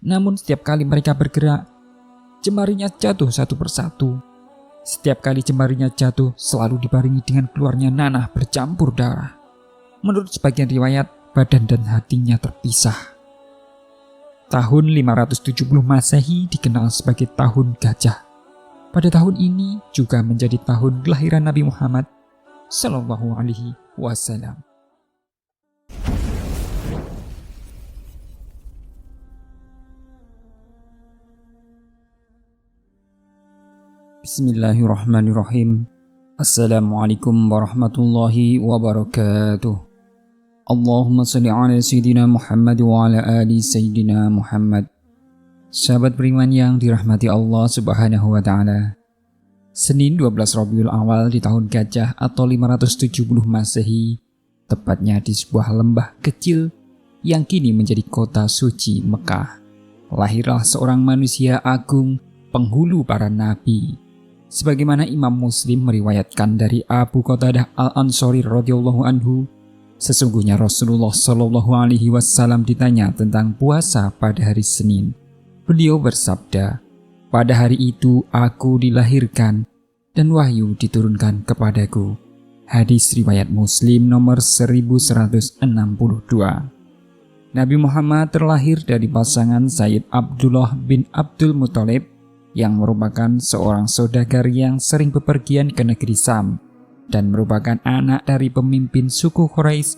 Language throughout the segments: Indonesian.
Namun setiap kali mereka bergerak, jemarinya jatuh satu persatu. Setiap kali jemarinya jatuh, selalu dibarengi dengan keluarnya nanah bercampur darah. Menurut sebagian riwayat, badan dan hatinya terpisah. Tahun 570 Masehi dikenal sebagai tahun gajah. Pada tahun ini juga menjadi tahun kelahiran Nabi Muhammad Sallallahu Alaihi Wasallam. Bismillahirrahmanirrahim. Assalamualaikum warahmatullahi wabarakatuh. Allahumma salli ala Sayyidina Muhammad wa ala ali Sayyidina Muhammad. Sahabat beriman yang dirahmati Allah Subhanahu wa ta'ala, Senin 12 Rabiul Awal di tahun gajah atau 570 Masehi, tepatnya di sebuah lembah kecil yang kini menjadi kota suci Mekah, lahirlah seorang manusia agung, penghulu para nabi. Sebagaimana Imam Muslim meriwayatkan dari Abu Qatadah Al-Ansari radhiyallahu anhu, sesungguhnya Rasulullah Shallallahu Alaihi Wasallam ditanya tentang puasa pada hari Senin. Beliau bersabda, "Pada hari itu aku dilahirkan dan wahyu diturunkan kepadaku." Hadis riwayat Muslim nomor 1162. Nabi Muhammad terlahir dari pasangan Sayyid Abdullah bin Abdul Muthalib yang merupakan seorang saudagar yang sering bepergian ke negeri Sam dan merupakan anak dari pemimpin suku Quraisy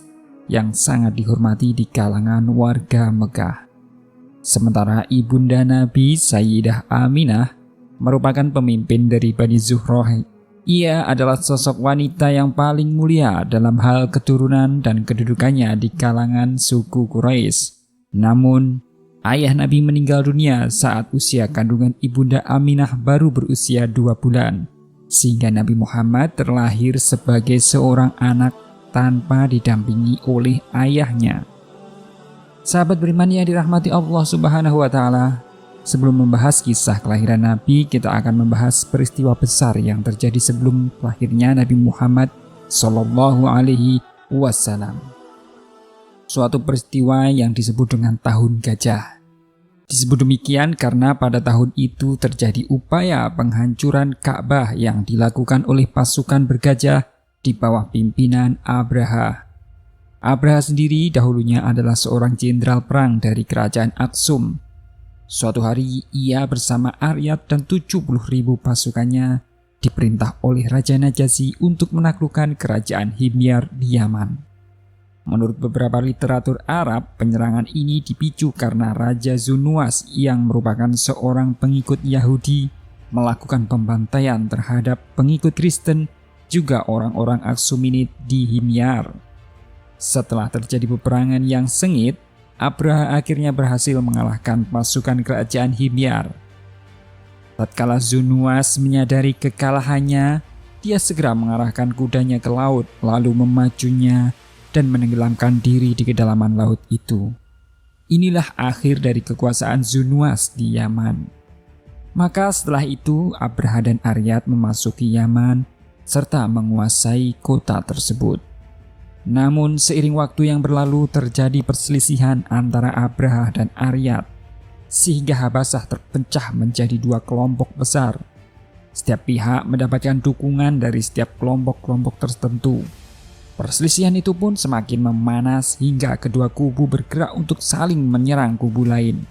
yang sangat dihormati di kalangan warga Mekah. Sementara ibunda Nabi Sayyidah Aminah merupakan pemimpin dari Bani Zuhrah. Ia adalah sosok wanita yang paling mulia dalam hal keturunan dan kedudukannya di kalangan suku Quraisy. Namun, ayah Nabi meninggal dunia saat usia kandungan ibunda Aminah baru berusia 2 bulan, sehingga Nabi Muhammad terlahir sebagai seorang anak tanpa didampingi oleh ayahnya. Sahabat beriman yang dirahmati Allah Subhanahu wa ta'ala, sebelum membahas kisah kelahiran Nabi, kita akan membahas peristiwa besar yang terjadi sebelum lahirnya Nabi Muhammad Sallallahu Alaihi Wasallam. Suatu peristiwa yang disebut dengan tahun gajah. Disebut demikian karena pada tahun itu terjadi upaya penghancuran Ka'bah yang dilakukan oleh pasukan bergajah di bawah pimpinan Abraha. Abraha sendiri dahulunya adalah seorang jenderal perang dari kerajaan Aksum. Suatu hari ia bersama Aryat dan 70.000 pasukannya diperintah oleh Raja Najasyi untuk menaklukkan kerajaan Himyar di Yaman. Menurut beberapa literatur Arab, penyerangan ini dipicu karena Raja Zunuwas yang merupakan seorang pengikut Yahudi melakukan pembantaian terhadap pengikut Kristen juga orang-orang Aksuminid di Himyar. Setelah terjadi peperangan yang sengit, Abraha akhirnya berhasil mengalahkan pasukan kerajaan Himyar. Tatkala Zunuwas menyadari kekalahannya, dia segera mengarahkan kudanya ke laut lalu memacunya dan menenggelamkan diri di kedalaman laut itu. Inilah akhir dari kekuasaan Zunuwas di Yaman. Maka setelah itu Abraha dan Aryat memasuki Yaman serta menguasai kota tersebut. Namun seiring waktu yang berlalu terjadi perselisihan antara Abraha dan Aryat, sehingga Habasah terpecah menjadi 2 kelompok besar. Setiap pihak mendapatkan dukungan dari setiap kelompok-kelompok tertentu. Perselisihan itu pun semakin memanas hingga kedua kubu bergerak untuk saling menyerang kubu lain.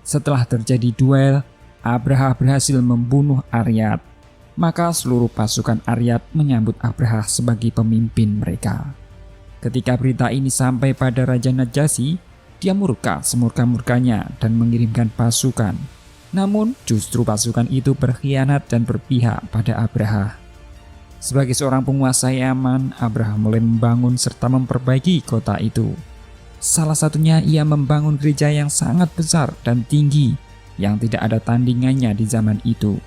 Setelah terjadi duel, Abraha berhasil membunuh Aryat. Maka seluruh pasukan Aryat menyambut Abraha sebagai pemimpin mereka. Ketika berita ini sampai pada Raja Najasyi, dia murka semurka-murkanya dan mengirimkan pasukan. Namun justru pasukan itu berkhianat dan berpihak pada Abraha. Sebagai seorang penguasa Yaman, Abraha mulai membangun serta memperbaiki kota itu. Salah satunya ia membangun gereja yang sangat besar dan tinggi yang tidak ada tandingannya di zaman itu.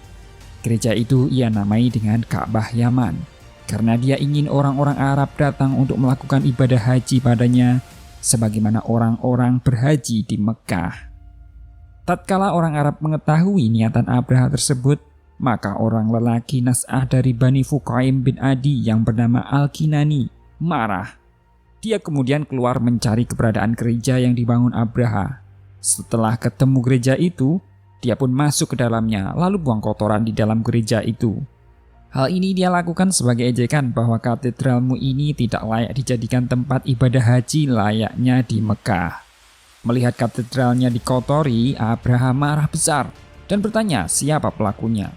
Gereja itu ia namai dengan Ka'bah Yaman karena dia ingin orang-orang Arab datang untuk melakukan ibadah haji padanya sebagaimana orang-orang berhaji di Mekah. Tatkala orang Arab mengetahui niatan Abraha tersebut, maka orang lelaki Nas'ah dari Bani Fuqaim bin Adi yang bernama Al-Kinani marah. Dia kemudian keluar mencari keberadaan gereja yang dibangun Abraha. Setelah ketemu gereja itu, dia pun masuk ke dalamnya lalu buang kotoran di dalam gereja itu. Hal ini dia lakukan sebagai ejekan bahwa katedralmu ini tidak layak dijadikan tempat ibadah haji layaknya di Mekah. Melihat katedralnya dikotori, Abraham marah besar dan bertanya siapa pelakunya.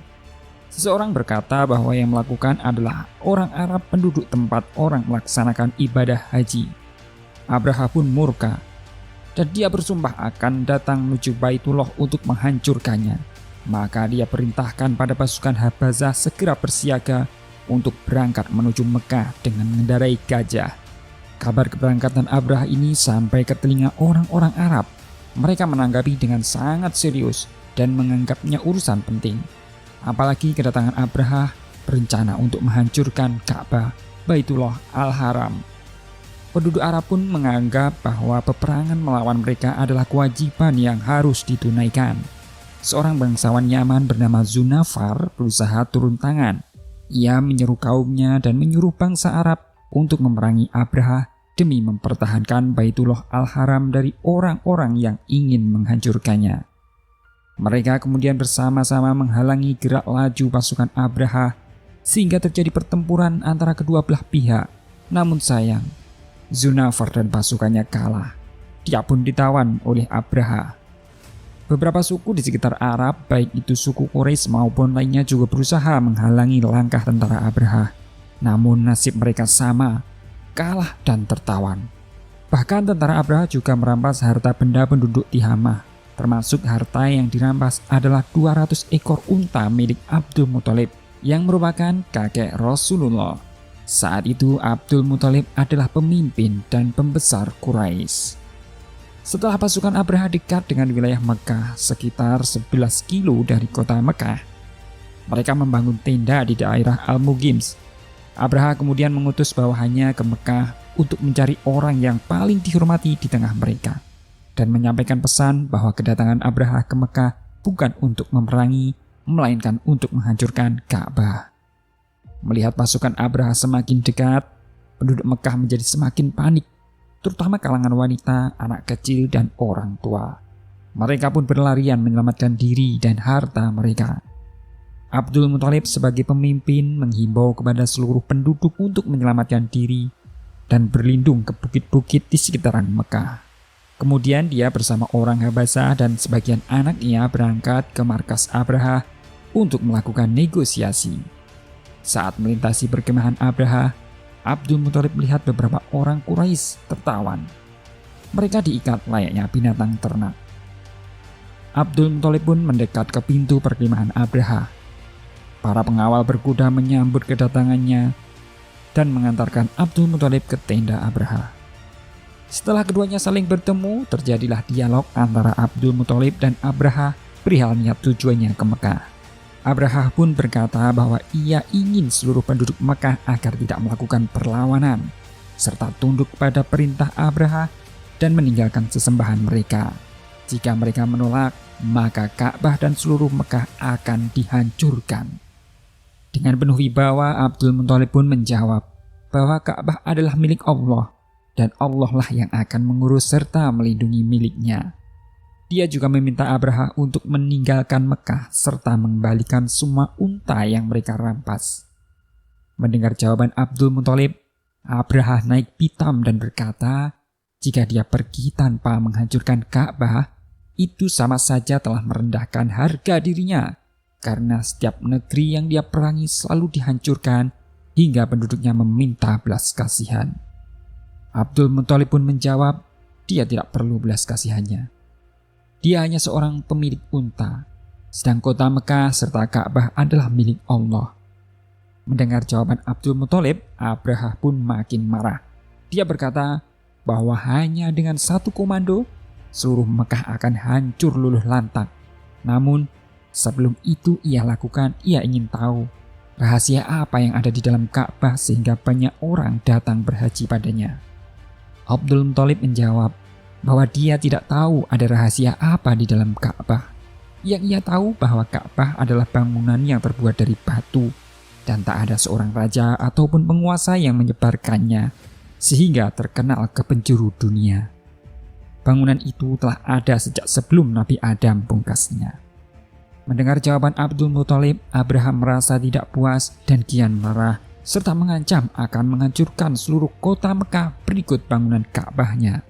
Seseorang berkata bahwa yang melakukan adalah orang Arab penduduk tempat orang melaksanakan ibadah haji. Abraham pun murka dan dia bersumpah akan datang menuju Baitullah untuk menghancurkannya. Maka dia perintahkan pada pasukan Habazah segera bersiaga untuk berangkat menuju Mekah dengan mengendarai gajah. Kabar keberangkatan Abraham ini sampai ke telinga orang-orang Arab. Mereka menanggapi dengan sangat serius dan menganggapnya urusan penting. Apalagi kedatangan Abraham berencana untuk menghancurkan Ka'bah Baitullah Al-Haram. Penduduk Arab pun menganggap bahwa peperangan melawan mereka adalah kewajiban yang harus ditunaikan. Seorang bangsawan Yaman bernama Zunafar berusaha turun tangan. Ia menyeru kaumnya dan menyuruh bangsa Arab untuk memerangi Abraham demi mempertahankan Baitullah Al-Haram dari orang-orang yang ingin menghancurkannya. Mereka kemudian bersama-sama menghalangi gerak laju pasukan Abraham sehingga terjadi pertempuran antara kedua belah pihak. Namun sayang, Zunafar dan pasukannya kalah. Dia pun ditawan oleh Abraham. Beberapa suku di sekitar Arab, baik itu suku Quraisy maupun lainnya juga berusaha menghalangi langkah tentara Abraham. Namun nasib mereka sama, kalah dan tertawan. Bahkan tentara Abraham juga merampas harta benda penduduk Tihamah. Termasuk harta yang dirampas adalah 200 ekor unta milik Abdul Muthalib yang merupakan kakek Rasulullah. Saat itu Abdul Muthalib adalah pemimpin dan pembesar Quraisy. Setelah pasukan Abraham dekat dengan wilayah Mekah sekitar 11 kilo dari kota Mekah, mereka membangun tenda di daerah Al-Mugims. Abraham kemudian mengutus bawahannya ke Mekah untuk mencari orang yang paling dihormati di tengah mereka dan menyampaikan pesan bahwa kedatangan Abraham ke Mekah bukan untuk memerangi, melainkan untuk menghancurkan Ka'bah. Melihat pasukan Abraham semakin dekat, penduduk Mekah menjadi semakin panik, terutama kalangan wanita, anak kecil, dan orang tua. Mereka pun berlarian menyelamatkan diri dan harta mereka. Abdul Muthalib sebagai pemimpin menghimbau kepada seluruh penduduk untuk menyelamatkan diri dan berlindung ke bukit-bukit di sekitaran Mekah. Kemudian dia bersama orang Habasah dan sebagian anaknya berangkat ke markas Abraham untuk melakukan negosiasi. Saat melintasi perkemahan Abraham, Abdul Muthalib melihat beberapa orang Quraisy tertawan. Mereka diikat layaknya binatang ternak. Abdul Muthalib pun mendekat ke pintu perkemahan Abraham. Para pengawal berkuda menyambut kedatangannya dan mengantarkan Abdul Muthalib ke tenda Abraham. Setelah keduanya saling bertemu, terjadilah dialog antara Abdul Muthalib dan Abraham perihal niat tujuannya ke Mekah. Abraham pun berkata bahwa ia ingin seluruh penduduk Mekah agar tidak melakukan perlawanan, serta tunduk pada perintah Abraham dan meninggalkan sesembahan mereka. Jika mereka menolak, maka Ka'bah dan seluruh Mekah akan dihancurkan. Dengan penuh wibawa, Abdul Muthalib pun menjawab bahwa Ka'bah adalah milik Allah dan Allah lah yang akan mengurus serta melindungi miliknya. Dia juga meminta Abraham untuk meninggalkan Mekah serta mengembalikan semua unta yang mereka rampas. Mendengar jawaban Abdul Muthalib, Abraham naik pitam dan berkata, jika dia pergi tanpa menghancurkan Ka'bah, itu sama saja telah merendahkan harga dirinya, karena setiap negeri yang dia perangi selalu dihancurkan hingga penduduknya meminta belas kasihan. Abdul Muthalib pun menjawab, dia tidak perlu belas kasihannya. Dia hanya seorang pemilik unta, sedang kota Mekah serta Ka'bah adalah milik Allah. Mendengar jawaban Abdul Muthalib, Abraham pun makin marah. Dia berkata bahwa hanya dengan satu komando, seluruh Mekah akan hancur luluh lantak. Namun, sebelum itu ia ingin tahu rahasia apa yang ada di dalam Ka'bah sehingga banyak orang datang berhaji padanya. Abdul Muthalib menjawab bahwa dia tidak tahu ada rahasia apa di dalam Ka'bah. Yang ia tahu bahwa Ka'bah adalah bangunan yang terbuat dari batu dan tak ada seorang raja ataupun penguasa yang menyebarkannya sehingga terkenal ke penjuru dunia. bangunan itu telah ada sejak sebelum Nabi Adam pungkasnya. Mendengar jawaban Abdul Muthalib, Abraham merasa tidak puas dan kian marah, serta mengancam akan menghancurkan seluruh kota Mekah berikut bangunan Ka'bahnya.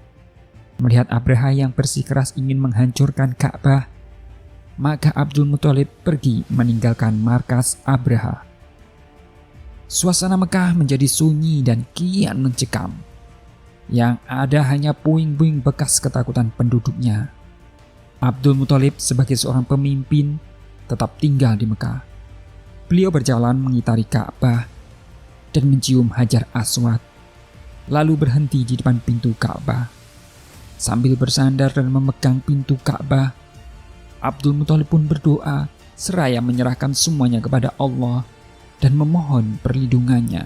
Melihat Abraha yang bersikeras ingin menghancurkan Ka'bah, maka Abdul Muthalib pergi meninggalkan markas Abraha. Suasana Mekah menjadi sunyi dan kian mencekam. Yang ada hanya puing-puing bekas ketakutan penduduknya. Abdul Muthalib sebagai seorang pemimpin tetap tinggal di Mekah. Beliau berjalan mengitari Ka'bah dan mencium Hajar Aswad, lalu berhenti di depan pintu Ka'bah. Sambil bersandar dan memegang pintu Ka'bah, Abdul Muthalib pun berdoa seraya menyerahkan semuanya kepada Allah dan memohon perlindungannya.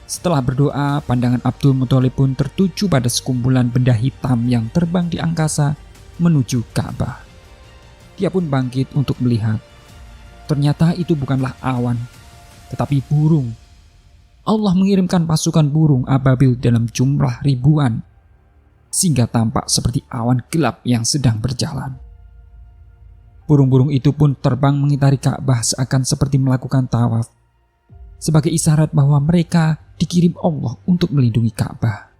Setelah berdoa, pandangan Abdul Muthalib pun tertuju pada sekumpulan benda hitam yang terbang di angkasa menuju Ka'bah. Dia pun bangkit untuk melihat. Ternyata itu bukanlah awan, tetapi burung. Allah mengirimkan pasukan burung ababil dalam jumlah ribuan, sehingga tampak seperti awan gelap yang sedang berjalan. Burung-burung itu pun terbang mengitari Ka'bah seakan seperti melakukan tawaf, sebagai isyarat bahwa mereka dikirim Allah untuk melindungi Ka'bah.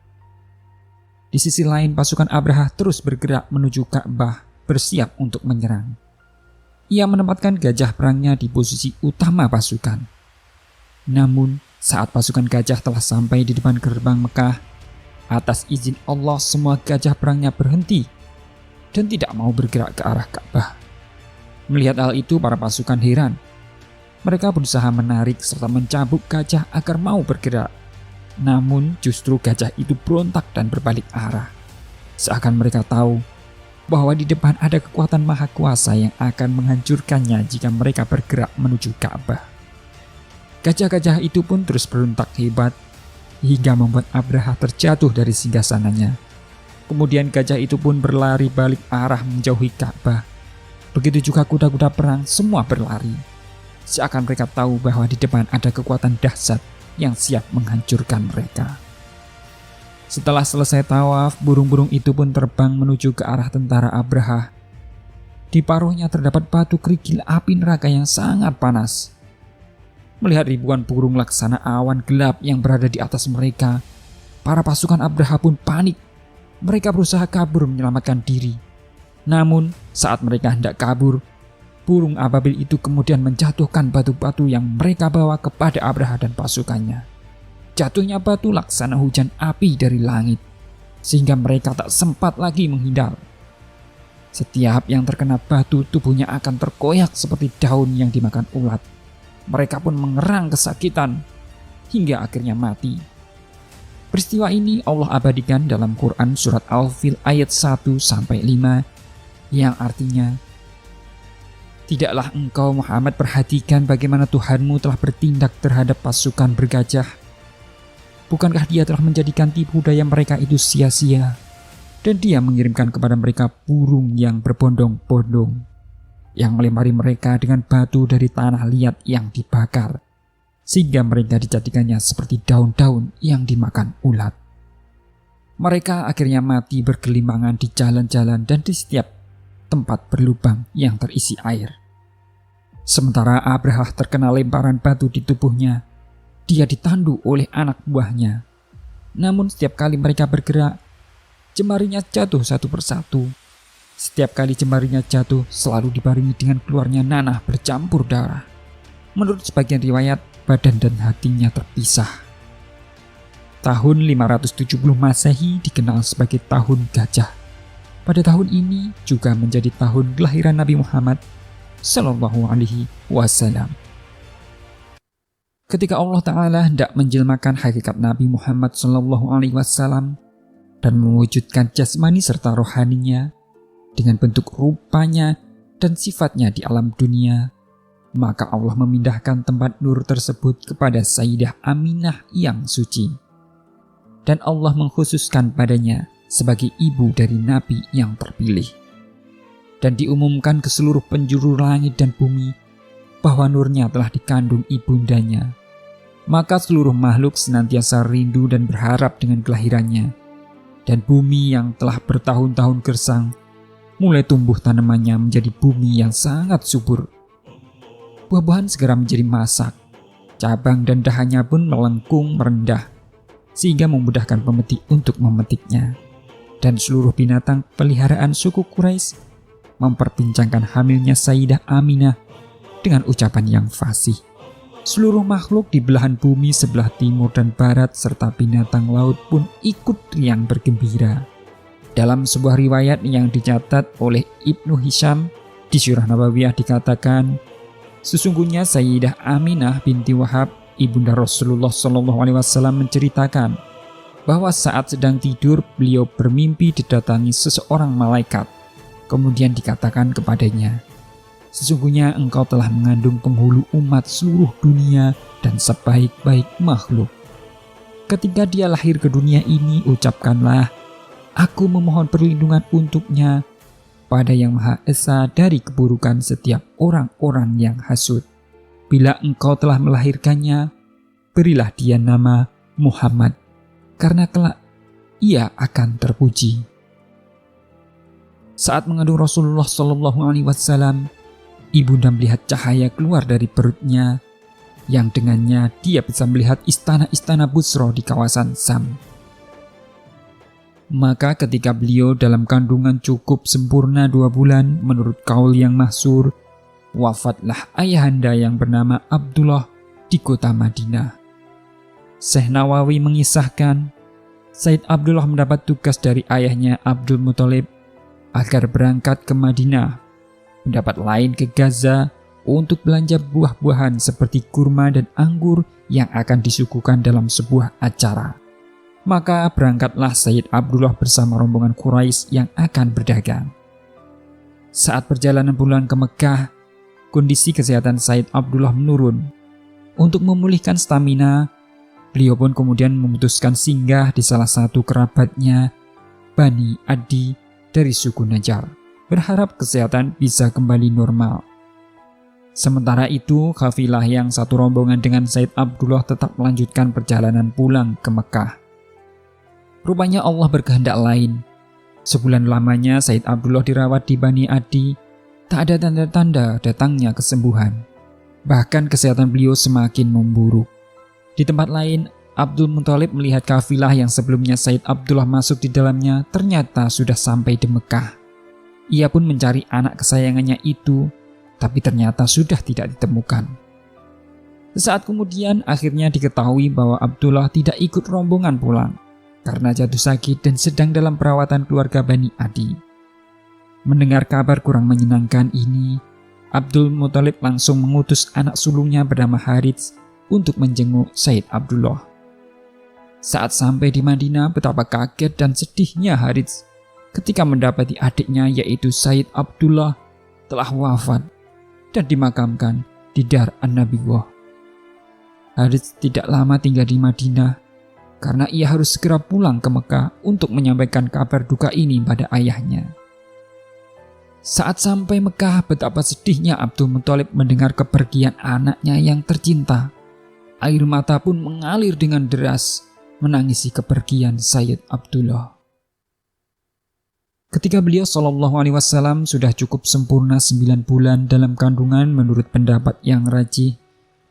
Di sisi lain, pasukan Abraha terus bergerak menuju Ka'bah, bersiap untuk menyerang. Ia menempatkan gajah perangnya di posisi utama pasukan. Namun, saat pasukan gajah telah sampai di depan gerbang Mekah, atas izin Allah semua gajah perangnya berhenti dan tidak mau bergerak ke arah Ka'bah. Melihat hal itu, para pasukan heran. Mereka berusaha menarik serta mencambuk gajah agar mau bergerak. Namun justru gajah itu berontak dan berbalik arah. Seakan mereka tahu bahwa di depan ada kekuatan maha kuasa yang akan menghancurkannya jika mereka bergerak menuju Ka'bah. Gajah-gajah itu pun terus berontak hebat hingga membuat Abraha terjatuh dari singgasananya. Kemudian gajah itu pun berlari balik arah menjauhi Ka'bah. Begitu juga kuda-kuda perang semua berlari. Seakan mereka tahu bahwa di depan ada kekuatan dahsyat yang siap menghancurkan mereka. Setelah selesai tawaf, burung-burung itu pun terbang menuju ke arah tentara Abraha. Di paruhnya terdapat batu kerikil api neraka yang sangat panas. Melihat ribuan burung laksana awan gelap yang berada di atas mereka, para pasukan Abraha pun panik. Mereka berusaha kabur menyelamatkan diri. Namun, saat mereka hendak kabur, burung ababil itu kemudian menjatuhkan batu-batu yang mereka bawa kepada Abraha dan pasukannya. Jatuhnya batu laksana hujan api dari langit, sehingga mereka tak sempat lagi menghindar. Setiap yang terkena batu, tubuhnya akan terkoyak seperti daun yang dimakan ulat. Mereka pun mengerang kesakitan, hingga akhirnya mati. Peristiwa ini Allah abadikan dalam Quran Surat Al-Fil ayat 1-5, yang artinya, "Tidaklah engkau Muhammad perhatikan bagaimana Tuhanmu telah bertindak terhadap pasukan bergajah? Bukankah dia telah menjadikan tipu daya mereka itu sia-sia? Dan dia mengirimkan kepada mereka burung yang berbondong-bondong, yang melempari mereka dengan batu dari tanah liat yang dibakar, sehingga mereka dijadikannya seperti daun-daun yang dimakan ulat. Mereka akhirnya mati bergelimpangan di jalan-jalan dan di setiap tempat berlubang yang terisi air. Sementara Abraha terkena lemparan batu di tubuhnya, dia ditandu oleh anak buahnya. Namun setiap kali mereka bergerak, jemarinya jatuh satu persatu. Setiap kali jemarinya jatuh, selalu dibarengi dengan keluarnya nanah bercampur darah. Menurut sebagian riwayat, badan dan hatinya terpisah. Tahun 570 Masehi dikenal sebagai tahun gajah. Pada tahun ini juga menjadi tahun kelahiran Nabi Muhammad Sallallahu Alaihi Wasallam. Ketika Allah Ta'ala hendak menjelmakan hakikat Nabi Muhammad Sallallahu Alaihi Wasallam dan mewujudkan jasmani serta rohaninya dengan bentuk rupanya dan sifatnya di alam dunia, maka Allah memindahkan tempat nur tersebut kepada Sayyidah Aminah yang suci. Dan Allah mengkhususkan padanya sebagai ibu dari Nabi yang terpilih. Dan diumumkan ke seluruh penjuru langit dan bumi bahwa nurnya telah dikandung ibundanya. Maka seluruh makhluk senantiasa rindu dan berharap dengan kelahirannya. Dan bumi yang telah bertahun-tahun gersang mulai tumbuh tanamannya menjadi bumi yang sangat subur. Buah-buahan segera menjadi masak, cabang dan dahannya pun melengkung merendah, sehingga memudahkan pemetik untuk memetiknya. Dan seluruh binatang peliharaan suku Quraisy memperbincangkan hamilnya Sayyidah Aminah dengan ucapan yang fasih. Seluruh makhluk di belahan bumi sebelah timur dan barat serta binatang laut pun ikut riang bergembira. Dalam sebuah riwayat yang dicatat oleh Ibnu Hisham di Sirah Nabawiyah dikatakan, sesungguhnya Sayyidah Aminah binti Wahab, ibunda Rasulullah SAW menceritakan bahwa saat sedang tidur beliau bermimpi didatangi seseorang malaikat. Kemudian dikatakan kepadanya, sesungguhnya engkau telah mengandung penghulu umat seluruh dunia dan sebaik-baik makhluk. Ketika dia lahir ke dunia ini, ucapkanlah, aku memohon perlindungan untuknya pada Yang Maha Esa dari keburukan setiap orang-orang yang hasud. Bila engkau telah melahirkannya, berilah dia nama Muhammad, karena kelak ia akan terpuji. Saat mengandung Rasulullah SAW, ibunda melihat cahaya keluar dari perutnya, yang dengannya dia bisa melihat istana-istana Busra di kawasan Sam. Maka ketika beliau dalam kandungan cukup sempurna 2 bulan menurut kaul yang masyhur, wafatlah ayahanda yang bernama Abdullah di kota Madinah. Syekh Nawawi mengisahkan, Sayyid Abdullah mendapat tugas dari ayahnya Abdul Muthalib agar berangkat ke Madinah, mendapat lain ke Gaza untuk belanja buah-buahan seperti kurma dan anggur yang akan disuguhkan dalam sebuah acara. Maka berangkatlah Sayyid Abdullah bersama rombongan Quraisy yang akan berdagang. Saat perjalanan pulang ke Mekah, kondisi kesehatan Sayyid Abdullah menurun. Untuk memulihkan stamina, beliau pun kemudian memutuskan singgah di salah satu kerabatnya, Bani Adi dari suku Najjar, berharap kesehatan bisa kembali normal. Sementara itu, kafilah yang satu rombongan dengan Sayyid Abdullah tetap melanjutkan perjalanan pulang ke Mekah. Rupanya Allah berkehendak lain. Sebulan lamanya Sayyid Abdullah dirawat di Bani Adi, tak ada tanda-tanda datangnya kesembuhan. Bahkan kesehatan beliau semakin memburuk. Di tempat lain, Abdul Muthalib melihat kafilah yang sebelumnya Sayyid Abdullah masuk di dalamnya ternyata sudah sampai di Mekah. Ia pun mencari anak kesayangannya itu, tapi ternyata sudah tidak ditemukan. Sesaat kemudian akhirnya diketahui bahwa Abdullah tidak ikut rombongan pulang karena jatuh sakit dan sedang dalam perawatan keluarga Bani Adi. Mendengar kabar kurang menyenangkan ini, Abdul Muthalib langsung mengutus anak sulungnya bernama Harits untuk menjenguk Sayyid Abdullah. Saat sampai di Madinah, betapa kaget dan sedihnya Harits ketika mendapati adiknya yaitu Sayyid Abdullah telah wafat dan dimakamkan di Dar An-Nabiwah. Harits tidak lama tinggal di Madinah karena ia harus segera pulang ke Mekah untuk menyampaikan kabar duka ini pada ayahnya. Saat sampai Mekah, betapa sedihnya Abdul Muthalib mendengar kepergian anaknya yang tercinta. Air mata pun mengalir dengan deras menangisi kepergian Sayyid Abdullah. Ketika beliau SAW sudah cukup sempurna 9 bulan dalam kandungan menurut pendapat yang rajih,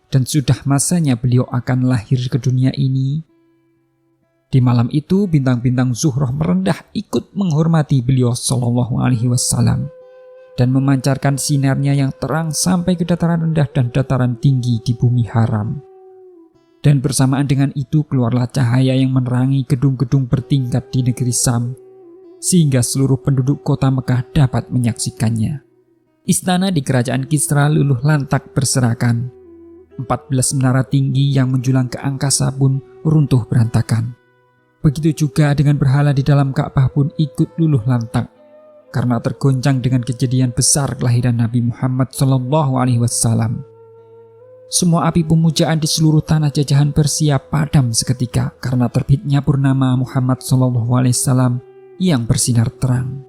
dan sudah masanya beliau akan lahir ke dunia ini, di malam itu bintang-bintang Zuhrah merendah ikut menghormati beliau SAW dan memancarkan sinarnya yang terang sampai ke dataran rendah dan dataran tinggi di bumi haram. Dan bersamaan dengan itu keluarlah cahaya yang menerangi gedung-gedung bertingkat di negeri Sam, sehingga seluruh penduduk kota Mekah dapat menyaksikannya. Istana di kerajaan Kisra luluh lantak berserakan. 14 menara tinggi yang menjulang ke angkasa pun runtuh berantakan. Begitu juga dengan berhala di dalam Ka'bah pun ikut luluh lantak, karena tergoncang dengan kejadian besar kelahiran Nabi Muhammad SAW. Semua api pemujaan di seluruh tanah jajahan Persia padam seketika karena terbitnya purnama Muhammad SAW yang bersinar terang.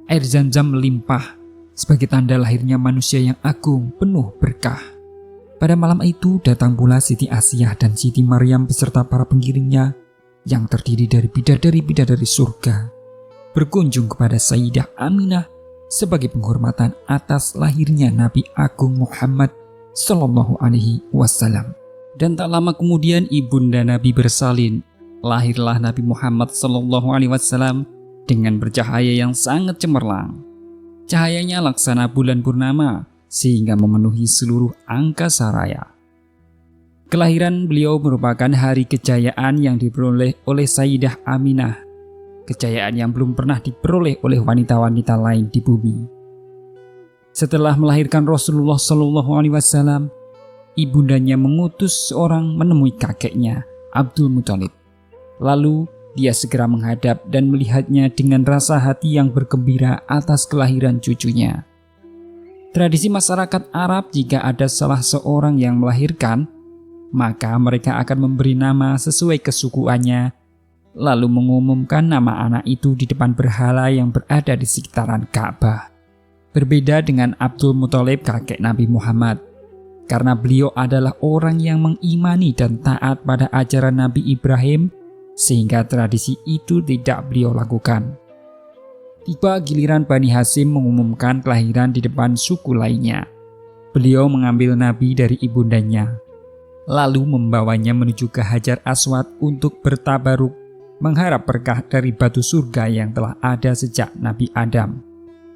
Air Zam-Zam melimpah sebagai tanda lahirnya manusia yang agung penuh berkah. Pada malam itu datang pula Siti Asiyah dan Siti Maryam beserta para pengiringnya yang terdiri dari bidadari-bidadari surga berkunjung kepada Sayyidah Aminah sebagai penghormatan atas lahirnya Nabi Agung Muhammad Sallallahu Alaihi Wasallam. Dan tak lama kemudian ibunda Nabi bersalin. Lahirlah Nabi Muhammad Sallallahu Alaihi Wasallam dengan bercahaya yang sangat cemerlang. Cahayanya laksana bulan purnama sehingga memenuhi seluruh angkasa raya. Kelahiran beliau merupakan hari kejayaan yang diperoleh oleh Sayyidah Aminah, kejayaan yang belum pernah diperoleh oleh wanita-wanita lain di bumi. Setelah melahirkan Rasulullah Shallallahu Alaihi Wasallam, ibundanya mengutus seorang menemui kakeknya, Abdul Muthalib. Lalu dia segera menghadap dan melihatnya dengan rasa hati yang bergembira atas kelahiran cucunya. Tradisi masyarakat Arab, jika ada salah seorang yang melahirkan, maka mereka akan memberi nama sesuai kesukuannya, lalu mengumumkan nama anak itu di depan berhala yang berada di sekitaran Ka'bah. Berbeda dengan Abdul Muthalib, kakek Nabi Muhammad, karena beliau adalah orang yang mengimani dan taat pada ajaran Nabi Ibrahim, sehingga tradisi itu tidak beliau lakukan. Tiba giliran Bani Hasyim mengumumkan kelahiran di depan suku lainnya. Beliau mengambil Nabi dari ibundanya, lalu membawanya menuju ke Hajar Aswad untuk bertabaruk, mengharap berkah dari batu surga yang telah ada sejak Nabi Adam.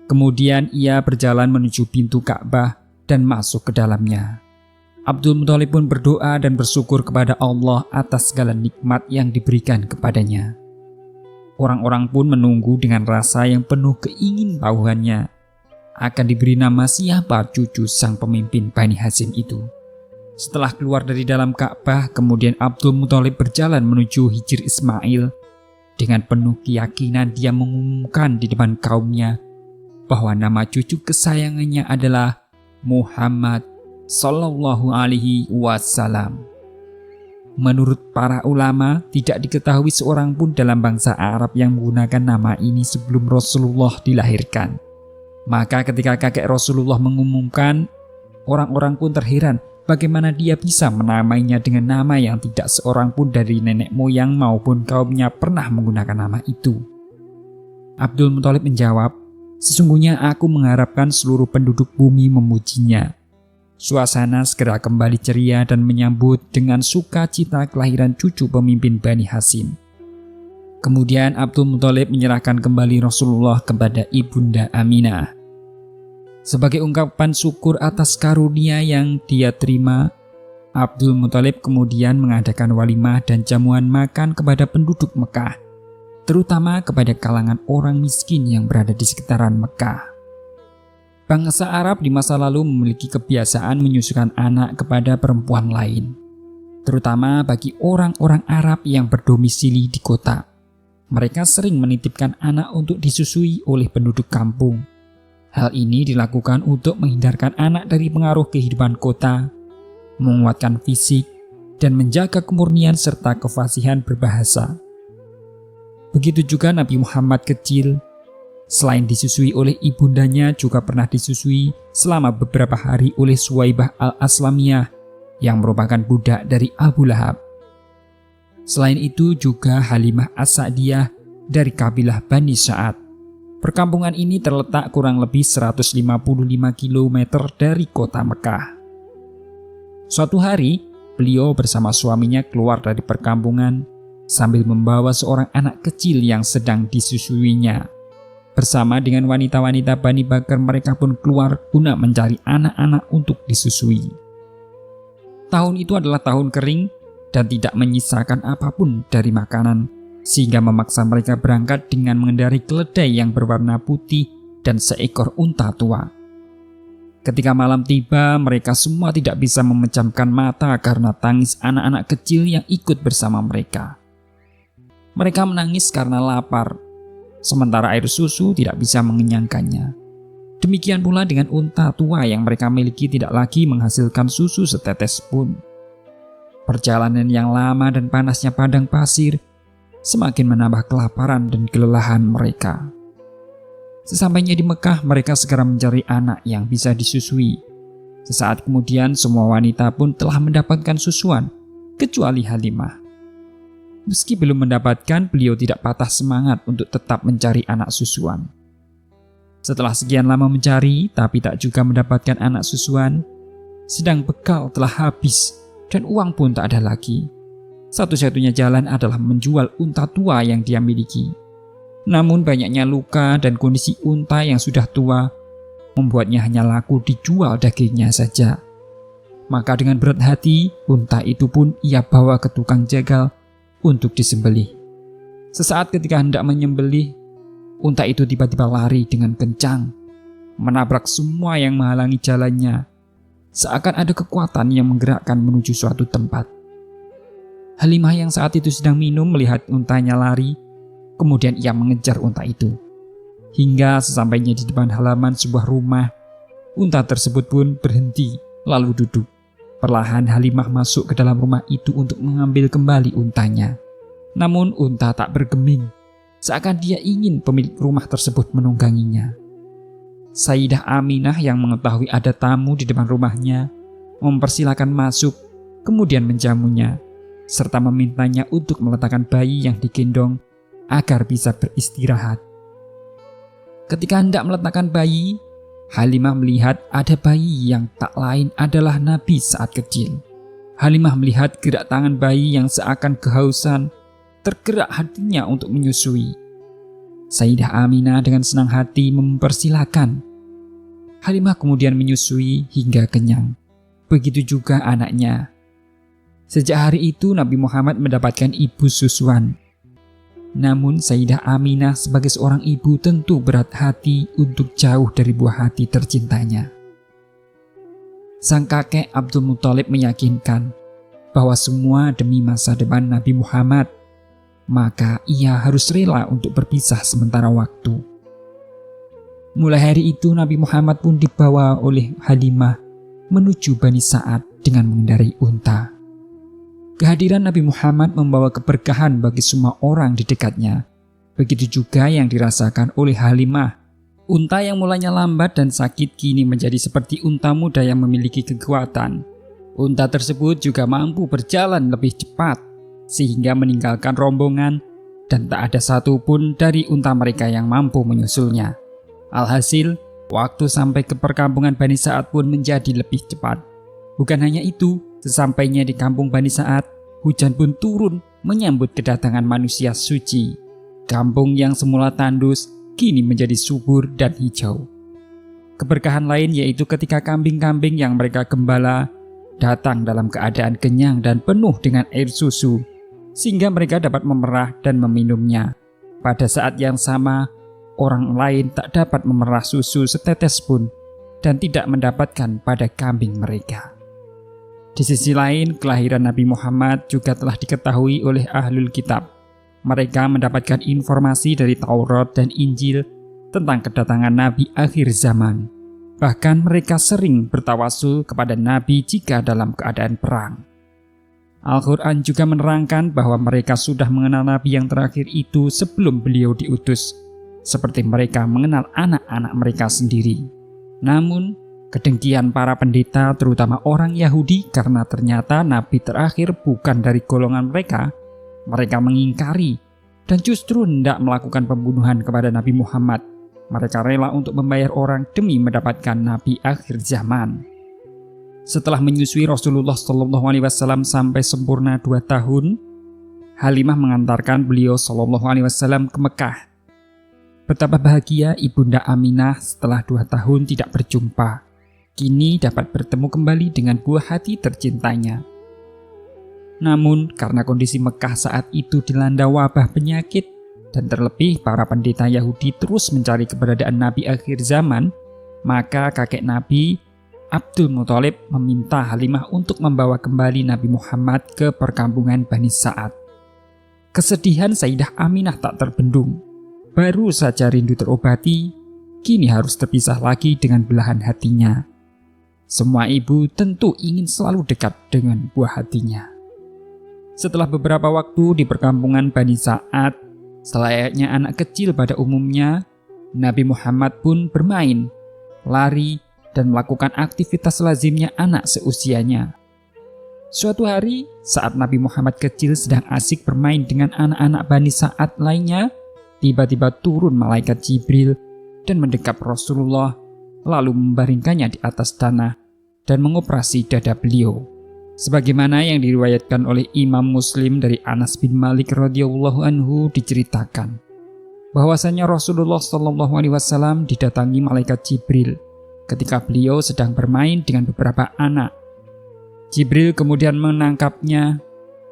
Kemudian ia berjalan menuju pintu Ka'bah dan masuk ke dalamnya. Abdul Muthalib pun berdoa dan bersyukur kepada Allah atas segala nikmat yang diberikan kepadanya. Orang-orang pun menunggu dengan rasa yang penuh keingintahuannya akan diberi nama siapa cucu sang pemimpin Bani Hasyim itu. Setelah keluar dari dalam Ka'bah, kemudian Abdul Muthalib berjalan menuju Hijr Ismail. Dengan penuh keyakinan dia mengumumkan di depan kaumnya bahwa nama cucu kesayangannya adalah Muhammad Sallallahu Alaihi Wasallam. Menurut para ulama, tidak diketahui seorang pun dalam bangsa Arab yang menggunakan nama ini sebelum Rasulullah dilahirkan. Maka ketika kakek Rasulullah mengumumkan, orang-orang pun terheran bagaimana dia bisa menamainya dengan nama yang tidak seorang pun dari nenek moyang maupun kaumnya pernah menggunakan nama itu. Abdul Muthalib menjawab, "Sesungguhnya aku mengharapkan seluruh penduduk bumi memujinya." Suasana segera kembali ceria dan menyambut dengan sukacita kelahiran cucu pemimpin Bani Hasyim. Kemudian Abdul Muthalib menyerahkan kembali Rasulullah kepada ibunda Aminah. Sebagai ungkapan syukur atas karunia yang dia terima, Abdul Muthalib kemudian mengadakan walimah dan jamuan makan kepada penduduk Mekah, terutama kepada kalangan orang miskin yang berada di sekitaran Mekah. Bangsa Arab di masa lalu memiliki kebiasaan menyusukan anak kepada perempuan lain, terutama bagi orang-orang Arab yang berdomisili di kota. Mereka sering menitipkan anak untuk disusui oleh penduduk kampung. Hal ini dilakukan untuk menghindarkan anak dari pengaruh kehidupan kota, menguatkan fisik, dan menjaga kemurnian serta kefasihan berbahasa. Begitu juga Nabi Muhammad kecil, selain disusui oleh ibundanya, juga pernah disusui selama beberapa hari oleh Suwaibah al-Aslamiyah yang merupakan budak dari Abu Lahab. Selain itu juga Halimah As-Sa'diyah dari kabilah Bani Sa'ad. Perkampungan ini terletak kurang lebih 155 km dari kota Mekah. Suatu hari, beliau bersama suaminya keluar dari perkampungan sambil membawa seorang anak kecil yang sedang disusuinya. Bersama dengan wanita-wanita Bani Bakar, mereka pun keluar guna mencari anak-anak untuk disusui. Tahun itu adalah tahun kering dan tidak menyisakan apapun dari makanan, sehingga memaksa mereka berangkat dengan mengendarai keledai yang berwarna putih dan seekor unta tua. Ketika malam tiba, mereka semua tidak bisa memejamkan mata karena tangis anak-anak kecil yang ikut bersama mereka. Mereka menangis karena lapar, sementara air susu tidak bisa mengenyangkannya. Demikian pula dengan unta tua yang mereka miliki tidak lagi menghasilkan susu setetes pun. Perjalanan yang lama dan panasnya padang pasir semakin menambah kelaparan dan kelelahan mereka. Sesampainya di Mekah, mereka segera mencari anak yang bisa disusui. Sesaat kemudian semua wanita pun telah mendapatkan susuan, kecuali Halimah. Meski belum mendapatkan, beliau tidak patah semangat untuk tetap mencari anak susuan. Setelah sekian lama mencari, tapi tak juga mendapatkan anak susuan, sedang bekal telah habis dan uang pun tak ada lagi. Satu-satunya jalan adalah menjual unta tua yang dia miliki. Namun banyaknya luka dan kondisi unta yang sudah tua membuatnya hanya laku dijual dagingnya saja. Maka dengan berat hati, unta itu pun ia bawa ke tukang jagal untuk disembelih. Sesaat ketika hendak menyembelih, unta itu tiba-tiba lari dengan kencang, menabrak semua yang menghalangi jalannya, seakan ada kekuatan yang menggerakkan menuju suatu tempat. Halimah yang saat itu sedang minum melihat untanya lari, kemudian ia mengejar unta itu. Hingga sesampainya di depan halaman sebuah rumah, unta tersebut pun berhenti lalu duduk. Perlahan Halimah masuk ke dalam rumah itu untuk mengambil kembali untanya. Namun unta tak bergeming, seakan dia ingin pemilik rumah tersebut menungganginya. Sayyidah Aminah yang mengetahui ada tamu di depan rumahnya, mempersilakan masuk, kemudian menjamunya, serta memintanya untuk meletakkan bayi yang digendong agar bisa beristirahat. Ketika hendak meletakkan bayi, Halimah melihat ada bayi yang tak lain adalah Nabi saat kecil. Halimah melihat gerak tangan bayi yang seakan kehausan, tergerak hatinya untuk menyusui. Sayyidah Aminah dengan senang hati mempersilahkan. Halimah kemudian menyusui hingga kenyang. Begitu juga anaknya. Sejak hari itu Nabi Muhammad mendapatkan ibu susuan. Namun Sayyidah Aminah sebagai seorang ibu tentu berat hati untuk jauh dari buah hati tercintanya. Sang kakek Abdul Muthalib meyakinkan bahwa semua demi masa depan Nabi Muhammad, maka ia harus rela untuk berpisah sementara waktu. Mulai hari itu Nabi Muhammad pun dibawa oleh Halimah menuju Bani Sa'ad dengan mengendarai unta. Kehadiran Nabi Muhammad membawa keberkahan bagi semua orang di dekatnya. Begitu juga yang dirasakan oleh Halimah. Unta yang mulanya lambat dan sakit kini menjadi seperti unta muda yang memiliki kekuatan. Unta tersebut juga mampu berjalan lebih cepat, sehingga meninggalkan rombongan dan tak ada satupun dari unta mereka yang mampu menyusulnya. Alhasil, waktu sampai ke perkampungan Bani Sa'ad pun menjadi lebih cepat. Bukan hanya itu, sesampainya di kampung Bani Sa'ad, hujan pun turun menyambut kedatangan manusia suci. Kampung yang semula tandus, kini menjadi subur dan hijau. Keberkahan lain yaitu ketika kambing-kambing yang mereka gembala datang dalam keadaan kenyang dan penuh dengan air susu, sehingga mereka dapat memerah dan meminumnya. Pada saat yang sama, orang lain tak dapat memerah susu setetes pun dan tidak mendapatkan pada kambing mereka. Di sisi lain, kelahiran Nabi Muhammad juga telah diketahui oleh Ahlul Kitab. Mereka mendapatkan informasi dari Taurat dan Injil tentang kedatangan Nabi akhir zaman. Bahkan mereka sering bertawasul kepada Nabi jika dalam keadaan perang. Al-Quran juga menerangkan bahwa mereka sudah mengenal Nabi yang terakhir itu sebelum beliau diutus, seperti mereka mengenal anak-anak mereka sendiri. Namun, kedengkian para pendeta terutama orang Yahudi karena ternyata Nabi terakhir bukan dari golongan mereka mengingkari dan justru hendak melakukan pembunuhan kepada Nabi Muhammad. Mereka rela untuk membayar orang demi mendapatkan Nabi akhir zaman. Setelah menyusui Rasulullah SAW sampai sempurna 2 tahun, Halimah mengantarkan beliau SAW ke Mekah. Betapa bahagia Ibunda Aminah setelah 2 tahun tidak berjumpa, kini dapat bertemu kembali dengan buah hati tercintanya. Namun karena kondisi Mekah saat itu dilanda wabah penyakit dan terlebih para pendeta Yahudi terus mencari keberadaan Nabi akhir zaman, maka kakek Nabi Abdul Muthalib meminta Halimah untuk membawa kembali Nabi Muhammad ke perkampungan Bani Sa'ad. Kesedihan Sayyidah Aminah tak terbendung. Baru saja rindu terobati, kini harus terpisah lagi dengan belahan hatinya. Semua ibu tentu ingin selalu dekat dengan buah hatinya. Setelah beberapa waktu di perkampungan Bani Sa'ad, selayaknya anak kecil pada umumnya, Nabi Muhammad pun bermain, lari, dan melakukan aktivitas lazimnya anak seusianya. Suatu hari, saat Nabi Muhammad kecil sedang asik bermain dengan anak-anak Bani Sa'ad lainnya, tiba-tiba turun malaikat Jibril dan mendekap Rasulullah, lalu membaringkannya di atas tanah dan mengoperasi dada beliau. Sebagaimana yang diriwayatkan oleh Imam Muslim dari Anas bin Malik radhiyallahu anhu diceritakan bahwasanya Rasulullah Shallallahu alaihi wasallam didatangi malaikat Jibril ketika beliau sedang bermain dengan beberapa anak. Jibril kemudian menangkapnya,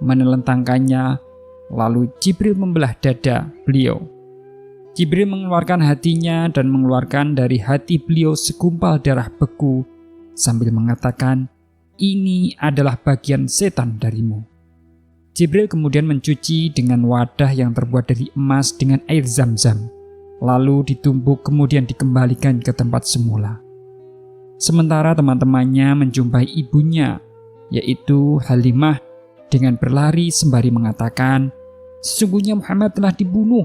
menelentangkannya, lalu Jibril membelah dada beliau. Jibril mengeluarkan hatinya dan mengeluarkan dari hati beliau segumpal darah beku sambil mengatakan, "Ini adalah bagian setan darimu." Jibril kemudian mencuci dengan wadah yang terbuat dari emas dengan air zam-zam, lalu ditumbuk kemudian dikembalikan ke tempat semula. Sementara teman-temannya menjumpai ibunya, yaitu Halimah, dengan berlari sembari mengatakan, "Sesungguhnya Muhammad telah dibunuh."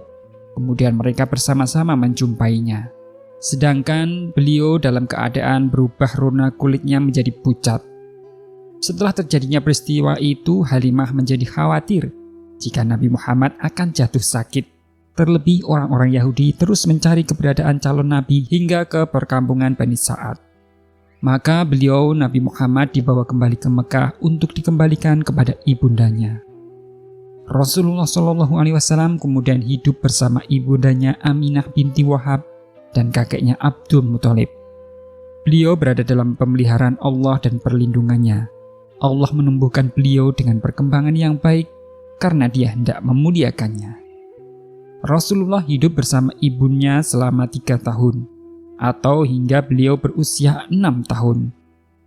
Kemudian mereka bersama-sama menjumpainya. Sedangkan beliau dalam keadaan berubah rona kulitnya menjadi pucat. Setelah terjadinya peristiwa itu, Halimah menjadi khawatir jika Nabi Muhammad akan jatuh sakit. Terlebih orang-orang Yahudi terus mencari keberadaan calon Nabi hingga ke perkampungan Bani Sa'ad. Maka beliau Nabi Muhammad dibawa kembali ke Mekah untuk dikembalikan kepada ibundanya. Rasulullah Shallallahu alaihi wasallam kemudian hidup bersama ibundanya Aminah binti Wahab dan kakeknya Abdul Muthalib. Beliau berada dalam pemeliharaan Allah dan perlindungannya. Allah menumbuhkan beliau dengan perkembangan yang baik karena dia hendak memuliakannya. Rasulullah hidup bersama ibunya selama 3 tahun. Atau hingga beliau berusia 6 tahun.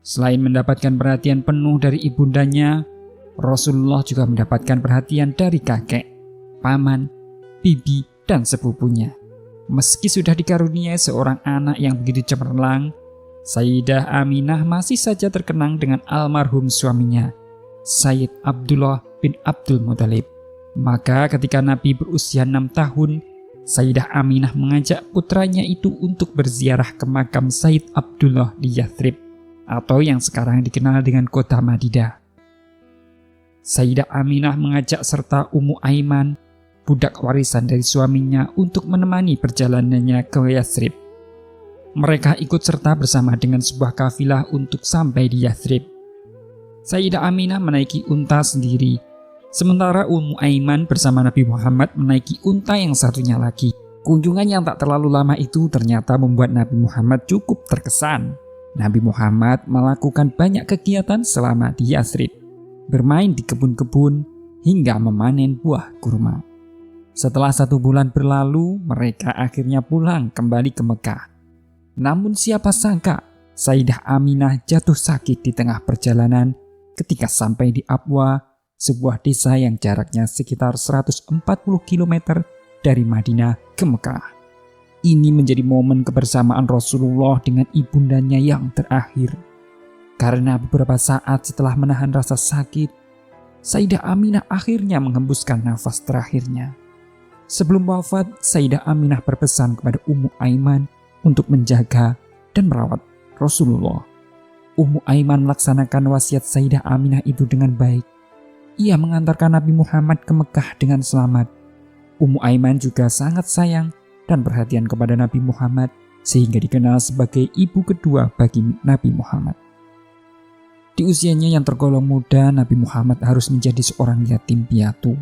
Selain mendapatkan perhatian penuh dari ibundanya, Rasulullah juga mendapatkan perhatian dari kakek, paman, bibi, dan sepupunya. Meski sudah dikaruniai seorang anak yang begitu cemerlang, Sayyidah Aminah masih saja terkenang dengan almarhum suaminya, Sayyid Abdullah bin Abdul Muthalib. Maka ketika Nabi berusia 6 tahun, Sayyidah Aminah mengajak putranya itu untuk berziarah ke makam Sayyid Abdullah di Yathrib, atau yang sekarang dikenal dengan kota Madinah. Sayyidah Aminah mengajak serta Ummu Aiman, budak warisan dari suaminya, untuk menemani perjalanannya ke Yathrib. Mereka ikut serta bersama dengan sebuah kafilah untuk sampai di Yathrib. Sayyidah Aminah menaiki unta sendiri, sementara Ummu Aiman bersama Nabi Muhammad menaiki unta yang satunya lagi. Kunjungan yang tak terlalu lama itu ternyata membuat Nabi Muhammad cukup terkesan. Nabi Muhammad melakukan banyak kegiatan selama di Yathrib, bermain di kebun-kebun hingga memanen buah kurma. Setelah 1 bulan berlalu, mereka akhirnya pulang kembali ke Mekah. Namun siapa sangka Sayyidah Aminah jatuh sakit di tengah perjalanan ketika sampai di Abwa, sebuah desa yang jaraknya sekitar 140 km dari Madinah ke Mekah. Ini menjadi momen kebersamaan Rasulullah dengan ibundanya yang terakhir. Karena beberapa saat setelah menahan rasa sakit, Sayyidah Aminah akhirnya menghembuskan nafas terakhirnya. Sebelum wafat, Sayyidah Aminah berpesan kepada Ummu Aiman untuk menjaga dan merawat Rasulullah. Ummu Aiman melaksanakan wasiat Sayyidah Aminah itu dengan baik. Ia mengantarkan Nabi Muhammad ke Mekah dengan selamat. Ummu Aiman juga sangat sayang dan perhatian kepada Nabi Muhammad sehingga dikenal sebagai ibu kedua bagi Nabi Muhammad. Di usianya yang tergolong muda, Nabi Muhammad harus menjadi seorang yatim piatu.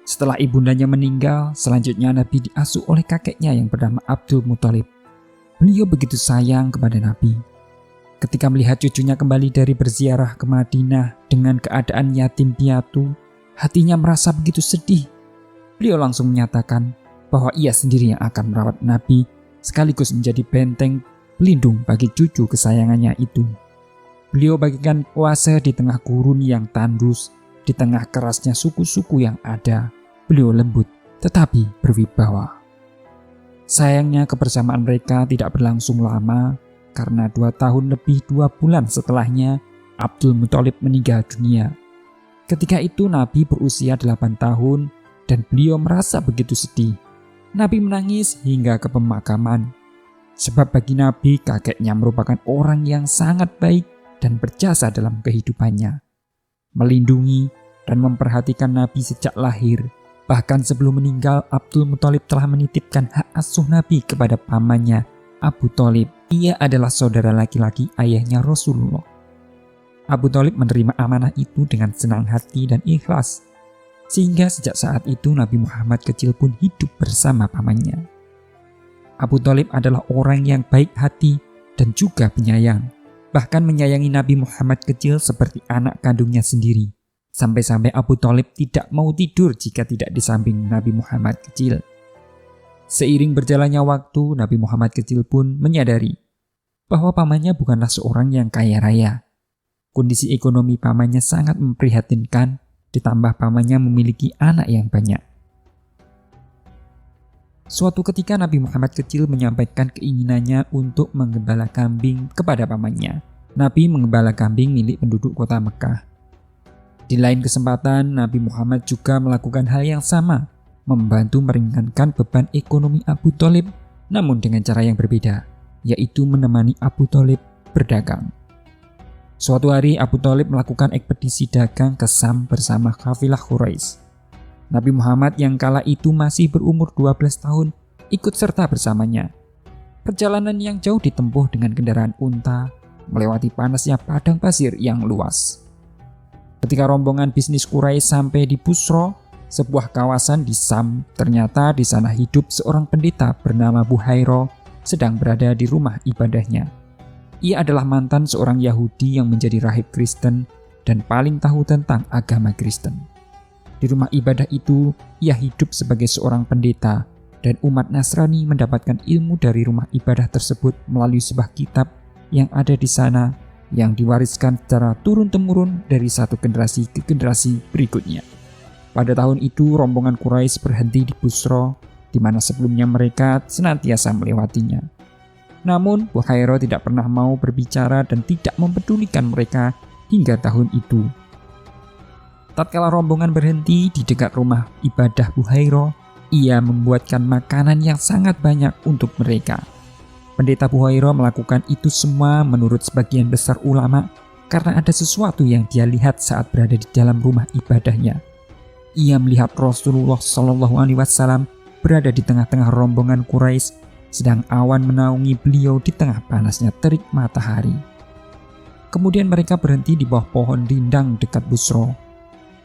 Setelah ibundanya meninggal, selanjutnya Nabi diasuh oleh kakeknya yang bernama Abdul Muthalib. Beliau begitu sayang kepada Nabi. Ketika melihat cucunya kembali dari berziarah ke Madinah dengan keadaan yatim piatu, hatinya merasa begitu sedih. Beliau langsung menyatakan bahwa ia sendiri yang akan merawat Nabi, sekaligus menjadi benteng pelindung bagi cucu kesayangannya itu. Beliau bagikan kuasa di tengah gurun yang tandus, di tengah kerasnya suku-suku yang ada. Beliau lembut tetapi berwibawa. Sayangnya kebersamaan mereka tidak berlangsung lama, karena 2 tahun lebih 2 bulan setelahnya Abdul Muthalib meninggal dunia. Ketika itu Nabi berusia 8 tahun dan beliau merasa begitu sedih. Nabi menangis hingga ke pemakaman. Sebab bagi Nabi kakeknya merupakan orang yang sangat baik dan berjasa dalam kehidupannya. melindungi, dan memperhatikan Nabi sejak lahir. Bahkan sebelum meninggal, Abdul Muthalib telah menitipkan hak asuh Nabi kepada pamannya, Abu Thalib. Ia adalah saudara laki-laki ayahnya Rasulullah. Abu Thalib menerima amanah itu dengan senang hati dan ikhlas. Sehingga sejak saat itu Nabi Muhammad kecil pun hidup bersama pamannya. Abu Thalib adalah orang yang baik hati dan juga penyayang. Bahkan menyayangi Nabi Muhammad kecil seperti anak kandungnya sendiri. Sampai-sampai Abu Thalib tidak mau tidur jika tidak di samping Nabi Muhammad kecil. Seiring berjalannya waktu, Nabi Muhammad kecil pun menyadari bahwa pamannya bukanlah seorang yang kaya raya. Kondisi ekonomi pamannya sangat memprihatinkan, ditambah pamannya memiliki anak yang banyak. Suatu ketika Nabi Muhammad kecil menyampaikan keinginannya untuk menggembala kambing kepada pamannya. Nabi menggembala kambing milik penduduk kota Mekah. Di lain kesempatan, Nabi Muhammad juga melakukan hal yang sama, membantu meringankan beban ekonomi Abu Thalib, namun dengan cara yang berbeda, yaitu menemani Abu Thalib berdagang. Suatu hari Abu Thalib melakukan ekspedisi dagang ke Syam bersama kafilah Quraisy. Nabi Muhammad yang kala itu masih berumur 12 tahun ikut serta bersamanya. Perjalanan yang jauh ditempuh dengan kendaraan unta, melewati panasnya padang pasir yang luas. Ketika rombongan bisnis Quraisy sampai di Busra, sebuah kawasan di Syam, ternyata di sana hidup seorang pendeta bernama Buhairah sedang berada di rumah ibadahnya. Ia adalah mantan seorang Yahudi yang menjadi rahib Kristen dan paling tahu tentang agama Kristen. Di rumah ibadah itu, ia hidup sebagai seorang pendeta dan umat Nasrani mendapatkan ilmu dari rumah ibadah tersebut melalui sebuah kitab yang ada di sana yang diwariskan secara turun-temurun dari satu generasi ke generasi berikutnya. Pada tahun itu, rombongan Quraisy berhenti di Busra, di mana sebelumnya mereka senantiasa melewatinya. Namun, Buhairah tidak pernah mau berbicara dan tidak mempedulikan mereka hingga tahun itu. Tatkala rombongan berhenti di dekat rumah ibadah Buhairah, ia membuatkan makanan yang sangat banyak untuk mereka. Pendeta Buhairah melakukan itu semua menurut sebagian besar ulama karena ada sesuatu yang dia lihat saat berada di dalam rumah ibadahnya. Ia melihat Rasulullah SAW berada di tengah-tengah rombongan Quraisy, sedang awan menaungi beliau di tengah panasnya terik matahari. Kemudian mereka berhenti di bawah pohon rindang dekat Busra.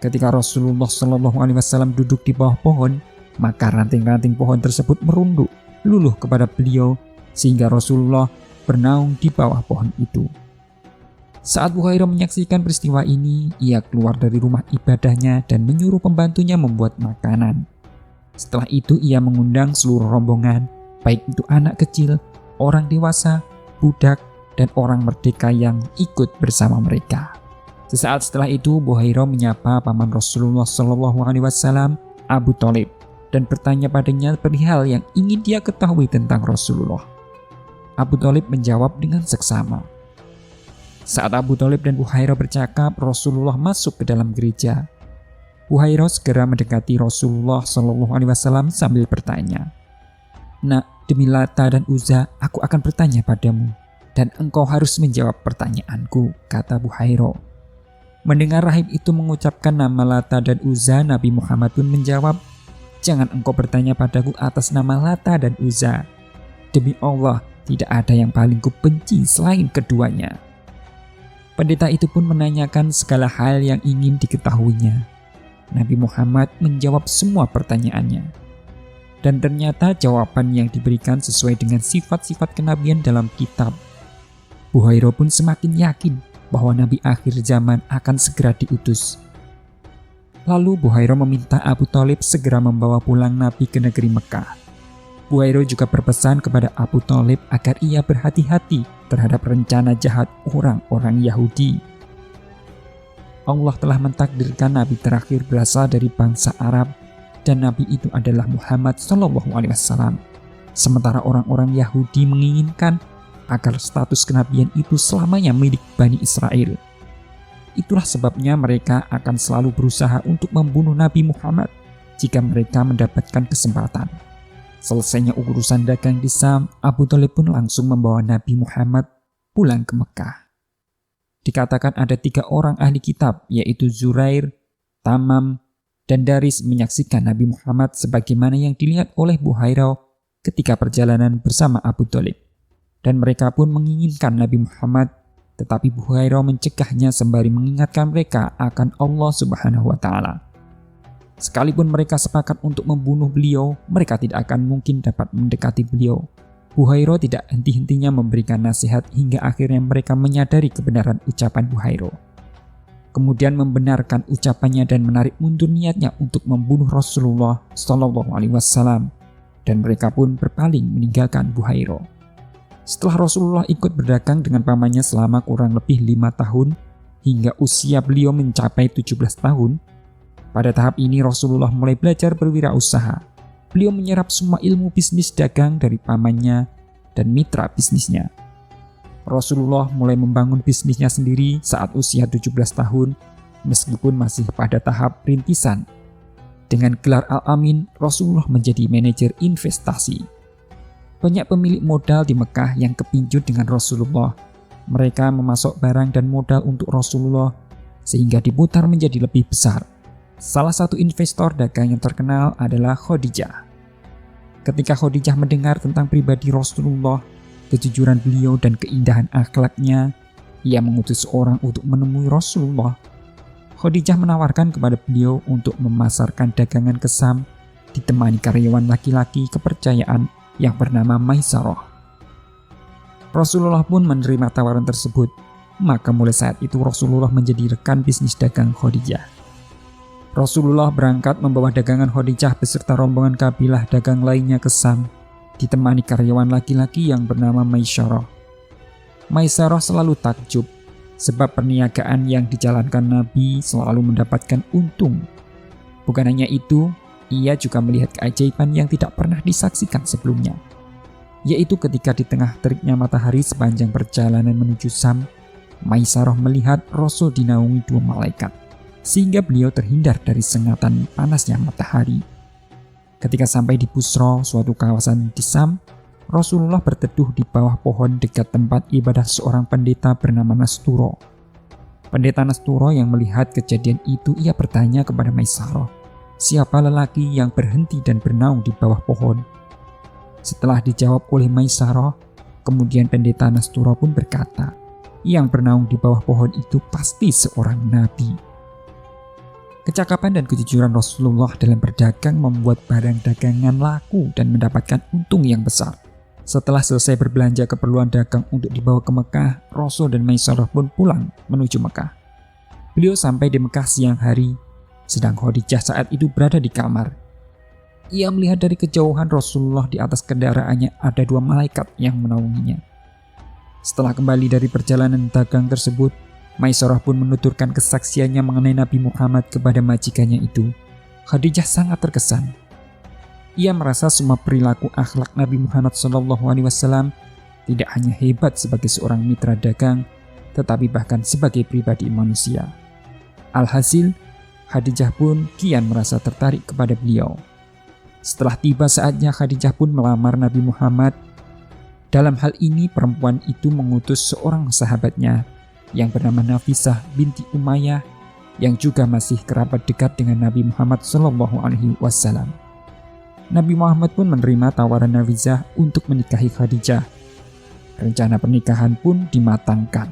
Ketika Rasulullah SAW duduk di bawah pohon, maka ranting-ranting pohon tersebut merunduk luluh kepada beliau, sehingga Rasulullah bernaung di bawah pohon itu. Saat Buhairah menyaksikan peristiwa ini, ia keluar dari rumah ibadahnya dan menyuruh pembantunya membuat makanan. Setelah itu ia mengundang seluruh rombongan, baik itu anak kecil, orang dewasa, budak, dan orang merdeka yang ikut bersama mereka. Sesaat setelah itu, Buhairah menyapa paman Rasulullah SAW, Abu Thalib, dan bertanya padanya perihal yang ingin dia ketahui tentang Rasulullah. Abu Thalib menjawab dengan seksama. Saat Abu Thalib dan Buhairah bercakap, Rasulullah masuk ke dalam gereja. Buhairah segera mendekati Rasulullah SAW sambil bertanya, "Nak, demi Lata dan Uzza, aku akan bertanya padamu, dan engkau harus menjawab pertanyaanku," kata Buhairah. Mendengar rahib itu mengucapkan nama Lata dan Uzza, Nabi Muhammad pun menjawab, "Jangan engkau bertanya padaku atas nama Lata dan Uzza. Demi Allah, tidak ada yang paling kubenci selain keduanya." Pendeta itu pun menanyakan segala hal yang ingin diketahuinya. Nabi Muhammad menjawab semua pertanyaannya. Dan ternyata jawaban yang diberikan sesuai dengan sifat-sifat kenabian dalam kitab. Buhairah pun semakin yakin bahwa Nabi akhir zaman akan segera diutus. Lalu Buhairah meminta Abu Thalib segera membawa pulang Nabi ke negeri Mekah. Buhairah juga berpesan kepada Abu Thalib agar ia berhati-hati terhadap rencana jahat orang-orang Yahudi. Allah telah mentakdirkan Nabi terakhir berasal dari bangsa Arab, dan Nabi itu adalah Muhammad SAW. Sementara orang-orang Yahudi menginginkan agar status kenabian itu selamanya milik Bani Israel. Itulah sebabnya mereka akan selalu berusaha untuk membunuh Nabi Muhammad jika mereka mendapatkan kesempatan. Selesainya urusan dagang di Syam, Abu Thalib pun langsung membawa Nabi Muhammad pulang ke Mekah. dikatakan ada 3 orang ahli kitab, yaitu Zurair, Tamam, dan Daris menyaksikan Nabi Muhammad sebagaimana yang dilihat oleh Buhairah ketika perjalanan bersama Abu Thalib. Dan mereka pun menginginkan Nabi Muhammad, tetapi Buhairah mencegahnya sembari mengingatkan mereka akan Allah Subhanahu wa Ta'ala. Sekalipun mereka sepakat untuk membunuh beliau, mereka tidak akan mungkin dapat mendekati beliau. Buhairah tidak henti-hentinya memberikan nasihat hingga akhirnya mereka menyadari kebenaran ucapan Buhairah. Kemudian membenarkan ucapannya dan menarik mundur niatnya untuk membunuh Rasulullah SAW, dan mereka pun berpaling meninggalkan Buhairah. Setelah Rasulullah ikut berdagang dengan pamannya selama kurang lebih 5 tahun hingga usia beliau mencapai 17 tahun, pada tahap ini Rasulullah mulai belajar berwirausaha. Beliau menyerap semua ilmu bisnis dagang dari pamannya dan mitra bisnisnya. Rasulullah mulai membangun bisnisnya sendiri saat usia 17 tahun, meskipun masih pada tahap rintisan. Dengan gelar Al-Amin, Rasulullah menjadi manajer investasi. Banyak pemilik modal di Mekah yang kepincut dengan Rasulullah. Mereka memasok barang dan modal untuk Rasulullah sehingga diputar menjadi lebih besar. Salah satu investor dagang yang terkenal adalah Khadijah. Ketika Khadijah mendengar tentang pribadi Rasulullah, kejujuran beliau dan keindahan akhlaknya, ia mengutus orang untuk menemui Rasulullah. Khadijah menawarkan kepada beliau untuk memasarkan dagangan ke Syam, ditemani karyawan laki-laki kepercayaan yang bernama Maisarah. Rasulullah pun menerima tawaran tersebut, maka mulai saat itu Rasulullah menjadi rekan bisnis dagang Khadijah. Rasulullah berangkat membawa dagangan Khadijah beserta rombongan kabilah dagang lainnya ke Syam, ditemani karyawan laki-laki yang bernama Maisarah. Maisarah selalu takjub, sebab perniagaan yang dijalankan Nabi selalu mendapatkan untung. Bukan hanya itu, ia juga melihat keajaiban yang tidak pernah disaksikan sebelumnya, yaitu ketika di tengah teriknya matahari sepanjang perjalanan menuju Syam, Maisarah melihat Rasul dinaungi 2 malaikat, sehingga beliau terhindar dari sengatan panasnya matahari. Ketika sampai di Busra, suatu kawasan di Syam, Rasulullah berteduh di bawah pohon dekat tempat ibadah seorang pendeta bernama Nasturo. Pendeta Nasturo yang melihat kejadian itu, ia bertanya kepada Maisarah, siapa lelaki yang berhenti dan bernaung di bawah pohon? Setelah dijawab oleh Maisarah, kemudian pendeta Nasturo pun berkata, yang bernaung di bawah pohon itu pasti seorang nabi. Kecakapan dan kejujuran Rasulullah dalam berdagang membuat barang dagangan laku dan mendapatkan untung yang besar. Setelah selesai berbelanja keperluan dagang untuk dibawa ke Mekah, Rasul dan Maisarah pun pulang menuju Mekah. Beliau sampai di Mekah siang hari, sedang Khadijah saat itu berada di kamar. Ia melihat dari kejauhan Rasulullah di atas kendaraannya ada 2 malaikat yang menaunginya. Setelah kembali dari perjalanan dagang tersebut, Maisarah pun menuturkan kesaksiannya mengenai Nabi Muhammad kepada majikannya itu. Khadijah sangat terkesan. Ia merasa semua perilaku akhlak Nabi Muhammad SAW tidak hanya hebat sebagai seorang mitra dagang, tetapi bahkan sebagai pribadi manusia. Alhasil, Khadijah pun kian merasa tertarik kepada beliau. Setelah tiba saatnya Khadijah pun melamar Nabi Muhammad. Dalam hal ini perempuan itu mengutus seorang sahabatnya yang bernama Nafisah binti Umayyah yang juga masih kerabat dekat dengan Nabi Muhammad SAW. Nabi Muhammad pun menerima tawaran Nafisah untuk menikahi Khadijah. Rencana pernikahan pun dimatangkan.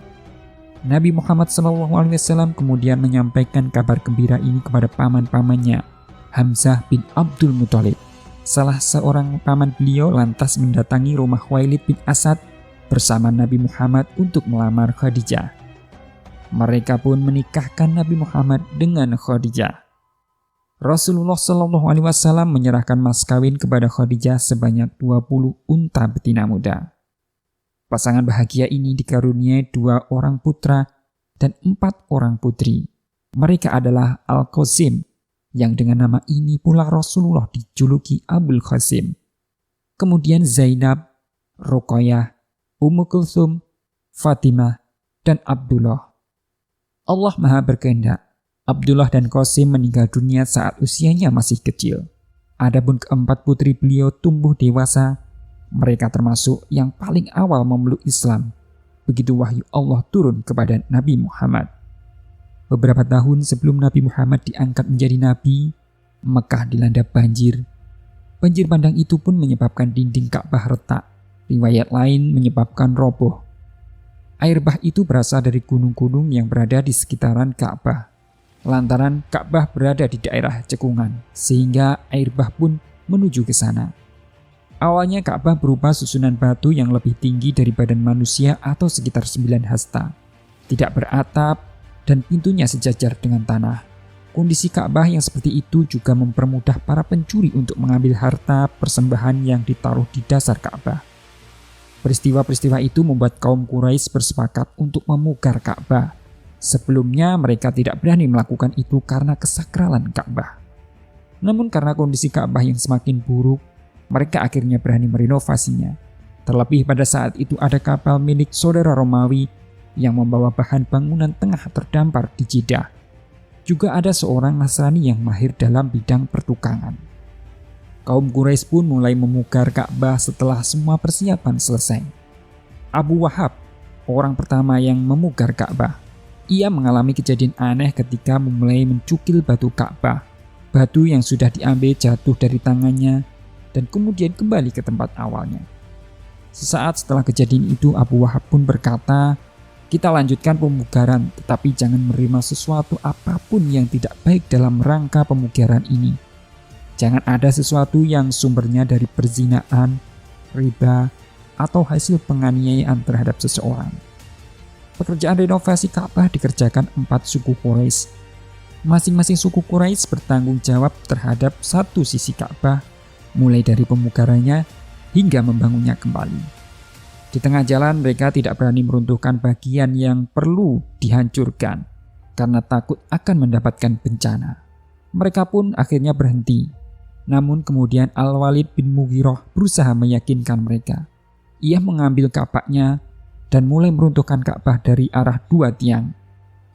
Nabi Muhammad SAW kemudian menyampaikan kabar gembira ini kepada paman-pamannya, Hamzah bin Abdul Muthalib. Salah seorang paman beliau lantas mendatangi rumah Khuwailid bin Asad bersama Nabi Muhammad untuk melamar Khadijah. Mereka pun menikahkan Nabi Muhammad dengan Khadijah. Rasulullah SAW menyerahkan mas kawin kepada Khadijah sebanyak 20 unta betina muda. Pasangan bahagia ini dikaruniai 2 orang putra dan 4 orang putri. Mereka adalah Al-Qasim, yang dengan nama ini pula Rasulullah dijuluki Abul Qasim. Kemudian Zainab, Ruqayyah, Ummu Kulthum, Fatimah, dan Abdullah. Allah Maha berkehendak, Abdullah dan Qasim meninggal dunia saat usianya masih kecil. Adapun keempat putri beliau tumbuh dewasa. Mereka termasuk yang paling awal memeluk Islam. begitu wahyu Allah turun kepada Nabi Muhammad. Beberapa tahun sebelum Nabi Muhammad diangkat menjadi nabi, Mekah dilanda banjir. Banjir bandang itu pun menyebabkan dinding Ka'bah retak. Riwayat lain menyebabkan roboh. Air bah itu berasal dari gunung-gunung yang berada di sekitaran Ka'bah. Lantaran Ka'bah berada di daerah cekungan, sehingga air bah pun menuju ke sana. Awalnya Ka'bah berupa susunan batu yang lebih tinggi dari badan manusia atau sekitar 9 hasta. Tidak beratap dan pintunya sejajar dengan tanah. Kondisi Ka'bah yang seperti itu juga mempermudah para pencuri untuk mengambil harta persembahan yang ditaruh di dasar Ka'bah. Peristiwa-peristiwa itu membuat kaum Quraisy bersepakat untuk memugar Ka'bah. Sebelumnya mereka tidak berani melakukan itu karena kesakralan Ka'bah. Namun karena kondisi Ka'bah yang semakin buruk, mereka akhirnya berani merenovasinya. Terlebih pada saat itu ada kapal milik saudara Romawi yang membawa bahan bangunan tengah terdampar di Jeddah. Juga ada seorang Nasrani yang mahir dalam bidang pertukangan. Kaum Quraisy pun mulai memugar Ka'bah setelah semua persiapan selesai. Abu Wahab, orang pertama yang memugar Ka'bah. Ia mengalami kejadian aneh ketika memulai mencukil batu Ka'bah. Batu yang sudah diambil jatuh dari tangannya dan kemudian kembali ke tempat awalnya. Sesaat setelah kejadian itu, Abu Wahab pun berkata, "Kita lanjutkan pemugaran, tetapi jangan menerima sesuatu apapun yang tidak baik dalam rangka pemugaran ini. Jangan ada sesuatu yang sumbernya dari perzinaan, riba, atau hasil penganiayaan terhadap seseorang." Pekerjaan renovasi Ka'bah dikerjakan 4 suku Quraisy. Masing-masing suku Quraisy bertanggung jawab terhadap satu sisi Ka'bah, mulai dari pemugarannya hingga membangunnya kembali. Di tengah jalan mereka tidak berani meruntuhkan bagian yang perlu dihancurkan karena takut akan mendapatkan bencana. Mereka pun akhirnya berhenti. Namun kemudian Al-Walid bin Mughirah berusaha meyakinkan mereka. Ia mengambil kapaknya dan mulai meruntuhkan Ka'bah dari arah 2 tiang.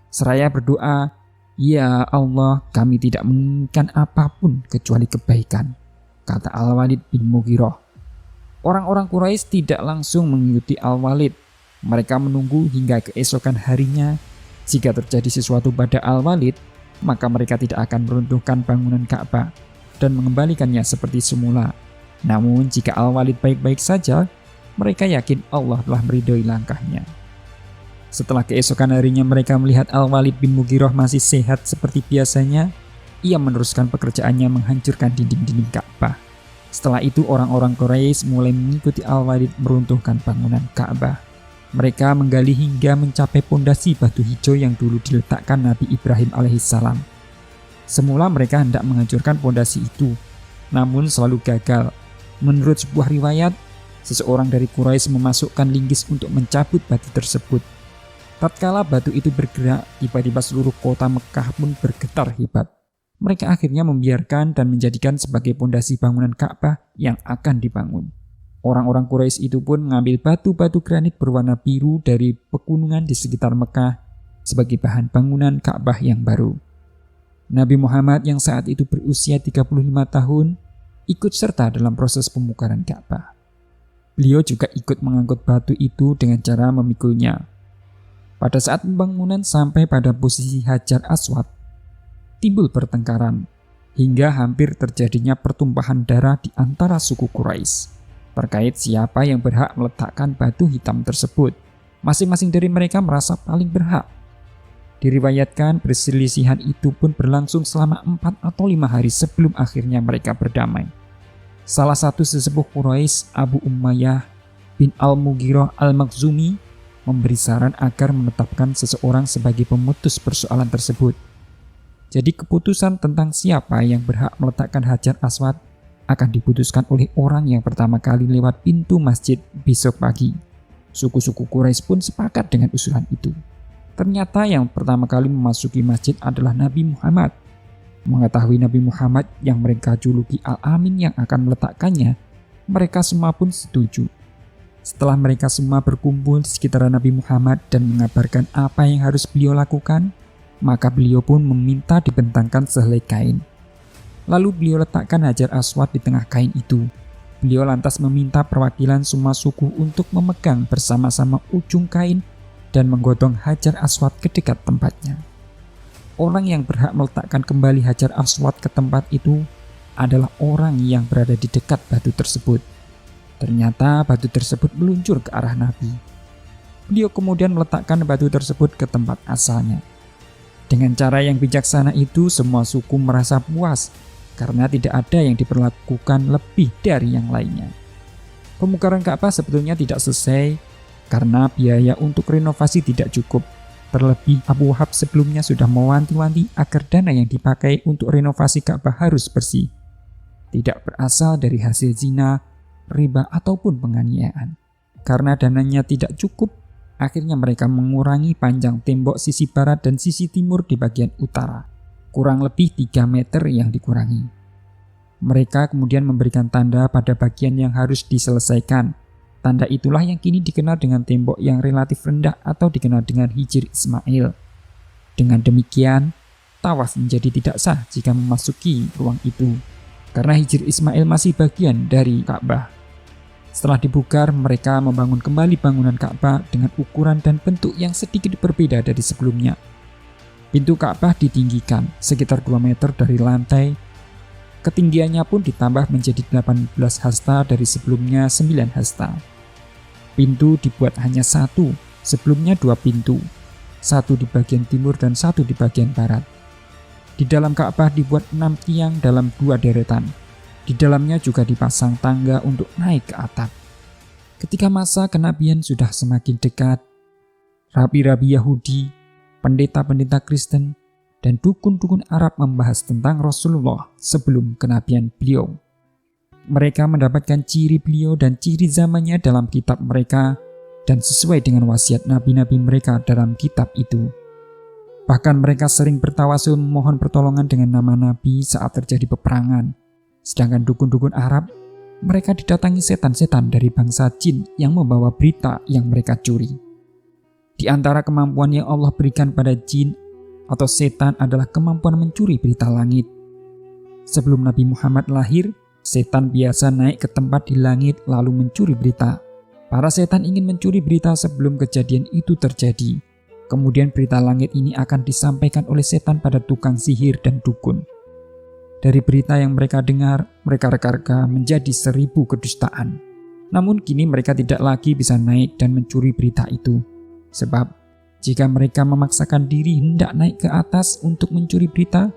Seraya berdoa, "Ya Allah, kami tidak menginginkan apapun kecuali kebaikan," kata Al-Walid bin Mughirah. Orang-orang Quraisy tidak langsung mengikuti Al-Walid. Mereka menunggu hingga keesokan harinya. Jika terjadi sesuatu pada Al-Walid, maka mereka tidak akan meruntuhkan bangunan Ka'bah dan mengembalikannya seperti semula. Namun jika Al-Walid baik-baik saja, mereka yakin Allah telah meridhoi langkahnya. Setelah keesokan harinya mereka melihat Al-Walid bin Mughirah masih sehat seperti biasanya, ia meneruskan pekerjaannya menghancurkan dinding-dinding Ka'bah. Setelah itu orang-orang Quraisy mulai mengikuti Al-Walid meruntuhkan bangunan Ka'bah. Mereka menggali hingga mencapai pondasi batu hijau yang dulu diletakkan Nabi Ibrahim alaihissalam. Semula mereka hendak menghancurkan pondasi itu, namun selalu gagal. Menurut sebuah riwayat, seseorang dari Quraisy memasukkan linggis untuk mencabut batu tersebut. Tatkala batu itu bergerak, tiba-tiba seluruh kota Mekah pun bergetar hebat. Mereka akhirnya membiarkan dan menjadikan sebagai pondasi bangunan Ka'bah yang akan dibangun. Orang-orang Quraisy itu pun mengambil batu-batu granit berwarna biru dari pegunungan di sekitar Mekah sebagai bahan bangunan Ka'bah yang baru. Nabi Muhammad yang saat itu berusia 35 tahun ikut serta dalam proses pemugaran Ka'bah. Beliau juga ikut mengangkut batu itu dengan cara memikulnya. Pada saat pembangunan sampai pada posisi Hajar Aswad, timbul pertengkaran hingga hampir terjadinya pertumpahan darah di antara suku Quraisy terkait siapa yang berhak meletakkan batu hitam tersebut. Masing-masing dari mereka merasa paling berhak. Diriwayatkan perselisihan itu pun berlangsung selama 4 atau 5 hari sebelum akhirnya mereka berdamai. Salah satu sesepuh Quraisy, Abu Umayyah bin Al-Mughirah Al-Makhzumi, memberi saran agar menetapkan seseorang sebagai pemutus persoalan tersebut. Jadi keputusan tentang siapa yang berhak meletakkan Hajar Aswad akan diputuskan oleh orang yang pertama kali lewat pintu masjid besok pagi. Suku-suku Quraisy pun sepakat dengan usulan itu. Ternyata yang pertama kali memasuki masjid adalah Nabi Muhammad. Mengetahui Nabi Muhammad yang mereka juluki Al-Amin yang akan meletakkannya, mereka semua pun setuju. Setelah mereka semua berkumpul di sekitar Nabi Muhammad dan mengabarkan apa yang harus beliau lakukan, maka beliau pun meminta dibentangkan sehelai kain. Lalu beliau letakkan Hajar Aswad di tengah kain itu. Beliau lantas meminta perwakilan semua suku untuk memegang bersama-sama ujung kain dan menggotong Hajar Aswad ke dekat tempatnya. Orang yang berhak meletakkan kembali Hajar Aswad ke tempat itu adalah orang yang berada di dekat batu tersebut. Ternyata batu tersebut meluncur ke arah Nabi. Beliau kemudian meletakkan batu tersebut ke tempat asalnya. Dengan cara yang bijaksana itu, semua suku merasa puas karena tidak ada yang diperlakukan lebih dari yang lainnya. Pemungkaran Ka'bah sebetulnya tidak selesai karena biaya untuk renovasi tidak cukup. Terlebih Abu Wahab sebelumnya sudah mewanti-wanti agar dana yang dipakai untuk renovasi Ka'bah harus bersih, tidak berasal dari hasil zina, riba ataupun penganiayaan. Karena dananya tidak cukup, akhirnya mereka mengurangi panjang tembok sisi barat dan sisi timur di bagian utara, kurang lebih 3 meter yang dikurangi. Mereka kemudian memberikan tanda pada bagian yang harus diselesaikan. Tanda itulah yang kini dikenal dengan tembok yang relatif rendah atau dikenal dengan Hijr Ismail. Dengan demikian, tawaf menjadi tidak sah jika memasuki ruang itu, karena Hijr Ismail masih bagian dari Ka'bah. Setelah dibongkar, mereka membangun kembali bangunan Ka'bah dengan ukuran dan bentuk yang sedikit berbeda dari sebelumnya. Pintu Ka'bah ditinggikan sekitar 2 meter dari lantai. Ketinggiannya pun ditambah menjadi 18 hasta dari sebelumnya 9 hasta. Pintu dibuat hanya 1, sebelumnya 2 pintu, 1 di bagian timur dan 1 di bagian barat. Di dalam Ka'bah dibuat 6 tiang dalam 2 deretan. Di dalamnya juga dipasang tangga untuk naik ke atap. Ketika masa kenabian sudah semakin dekat, rabi-rabi Yahudi, pendeta-pendeta Kristen, dan dukun-dukun Arab membahas tentang Rasulullah sebelum kenabian beliau. Mereka mendapatkan ciri beliau dan ciri zamannya dalam kitab mereka dan sesuai dengan wasiat nabi-nabi mereka dalam kitab itu. Bahkan mereka sering bertawasul memohon pertolongan dengan nama nabi saat terjadi peperangan. Sedangkan dukun-dukun Arab, mereka didatangi setan-setan dari bangsa jin yang membawa berita yang mereka curi. Di antara kemampuan yang Allah berikan pada jin atau setan adalah kemampuan mencuri berita langit. Sebelum Nabi Muhammad lahir, setan biasa naik ke tempat di langit lalu mencuri berita. Para setan ingin mencuri berita sebelum kejadian itu terjadi. Kemudian berita langit ini akan disampaikan oleh setan pada tukang sihir dan dukun. Dari berita yang mereka dengar, mereka reka-reka menjadi 1000 kedustaan. Namun kini mereka tidak lagi bisa naik dan mencuri berita itu. Sebab jika mereka memaksakan diri hendak naik ke atas untuk mencuri berita,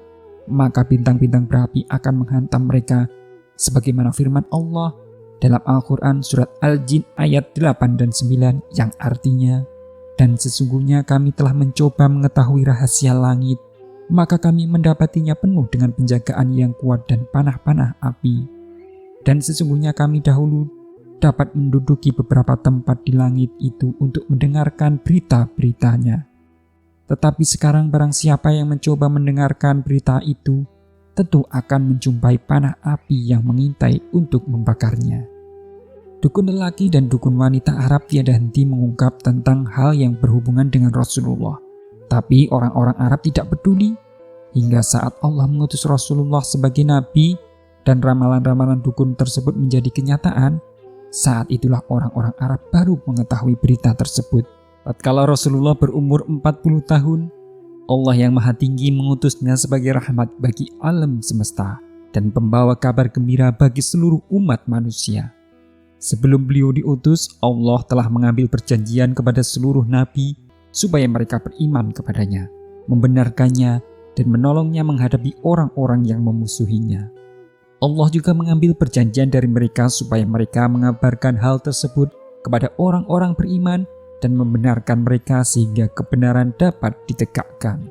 maka bintang-bintang berapi akan menghantam mereka, sebagaimana firman Allah dalam Al-Quran surat Al-Jin ayat 8 dan 9 yang artinya, "Dan sesungguhnya kami telah mencoba mengetahui rahasia langit, maka kami mendapatinya penuh dengan penjagaan yang kuat dan panah-panah api. Dan sesungguhnya kami dahulu dapat menduduki beberapa tempat di langit itu untuk mendengarkan berita-beritanya. Tetapi sekarang barang siapa yang mencoba mendengarkan berita itu, tentu akan menjumpai panah api yang mengintai untuk membakarnya." Dukun lelaki dan dukun wanita Arab tiada henti mengungkap tentang hal yang berhubungan dengan Rasulullah. Tapi orang-orang Arab tidak peduli, hingga saat Allah mengutus Rasulullah sebagai nabi dan ramalan-ramalan dukun tersebut menjadi kenyataan. Saat itulah orang-orang Arab baru mengetahui berita tersebut. Tatkala Rasulullah berumur 40 tahun, Allah yang Maha Tinggi mengutusnya sebagai rahmat bagi alam semesta dan pembawa kabar gembira bagi seluruh umat manusia. Sebelum beliau diutus, Allah telah mengambil perjanjian kepada seluruh nabi supaya mereka beriman kepadanya, membenarkannya, dan menolongnya menghadapi orang-orang yang memusuhinya. Allah juga mengambil perjanjian dari mereka supaya mereka mengabarkan hal tersebut kepada orang-orang beriman dan membenarkan mereka sehingga kebenaran dapat ditegakkan.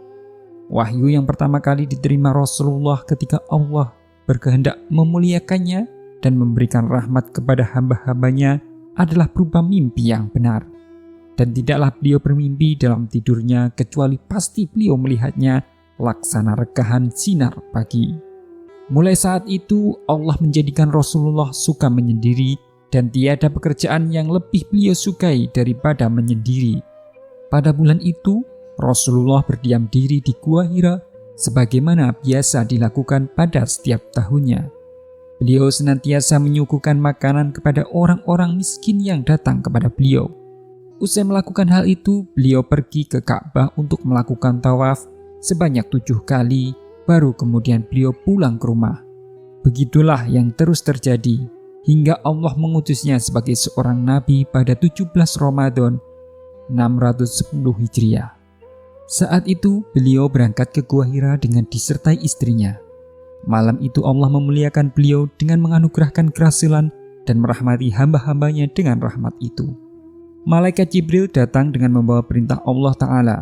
Wahyu yang pertama kali diterima Rasulullah ketika Allah berkehendak memuliakannya dan memberikan rahmat kepada hamba-hambanya adalah berupa mimpi yang benar. Dan tidaklah beliau bermimpi dalam tidurnya kecuali pasti beliau melihatnya laksana rekahan sinar pagi. Mulai saat itu Allah menjadikan Rasulullah suka menyendiri dan tiada pekerjaan yang lebih beliau sukai daripada menyendiri. Pada bulan itu Rasulullah berdiam diri di Gua Hira sebagaimana biasa dilakukan pada setiap tahunnya. Beliau senantiasa menyuguhkan makanan kepada orang-orang miskin yang datang kepada beliau. Usai melakukan hal itu, beliau pergi ke Ka'bah untuk melakukan tawaf sebanyak 7 kali, baru kemudian beliau pulang ke rumah. Begitulah yang terus terjadi, hingga Allah mengutusnya sebagai seorang nabi pada 17 Ramadan 610 Hijriah. Saat itu, beliau berangkat ke Gua Hira dengan disertai istrinya. Malam itu Allah memuliakan beliau dengan menganugerahkan kerasulan dan merahmati hamba-hambanya dengan rahmat itu. Malaikat Jibril datang dengan membawa perintah Allah Ta'ala.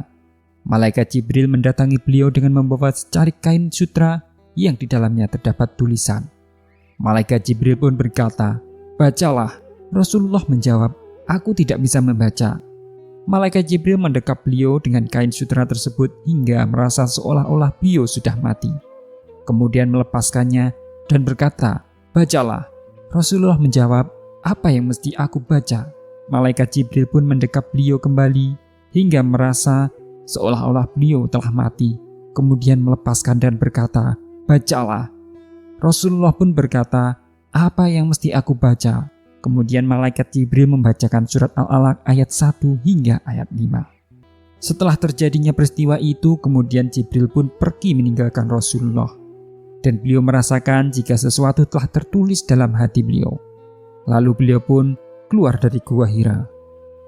Malaikat Jibril mendatangi beliau dengan membawa secari kain sutra yang di dalamnya terdapat tulisan. Malaikat Jibril pun berkata, "Bacalah." Rasulullah menjawab, "Aku tidak bisa membaca." Malaikat Jibril mendekap beliau dengan kain sutra tersebut hingga merasa seolah-olah beliau sudah mati. Kemudian melepaskannya dan berkata, "Bacalah." Rasulullah menjawab, "Apa yang mesti aku baca?" Malaikat Jibril pun mendekap beliau kembali hingga merasa seolah-olah beliau telah mati. Kemudian melepaskan dan berkata, "Bacalah." Rasulullah pun berkata, "Apa yang mesti aku baca?" Kemudian malaikat Jibril membacakan surat Al-Alaq ayat 1 hingga ayat 5. Setelah terjadinya peristiwa itu, kemudian Jibril pun pergi meninggalkan Rasulullah. Dan beliau merasakan jika sesuatu telah tertulis dalam hati beliau. Lalu beliau pun keluar dari Gua Hira.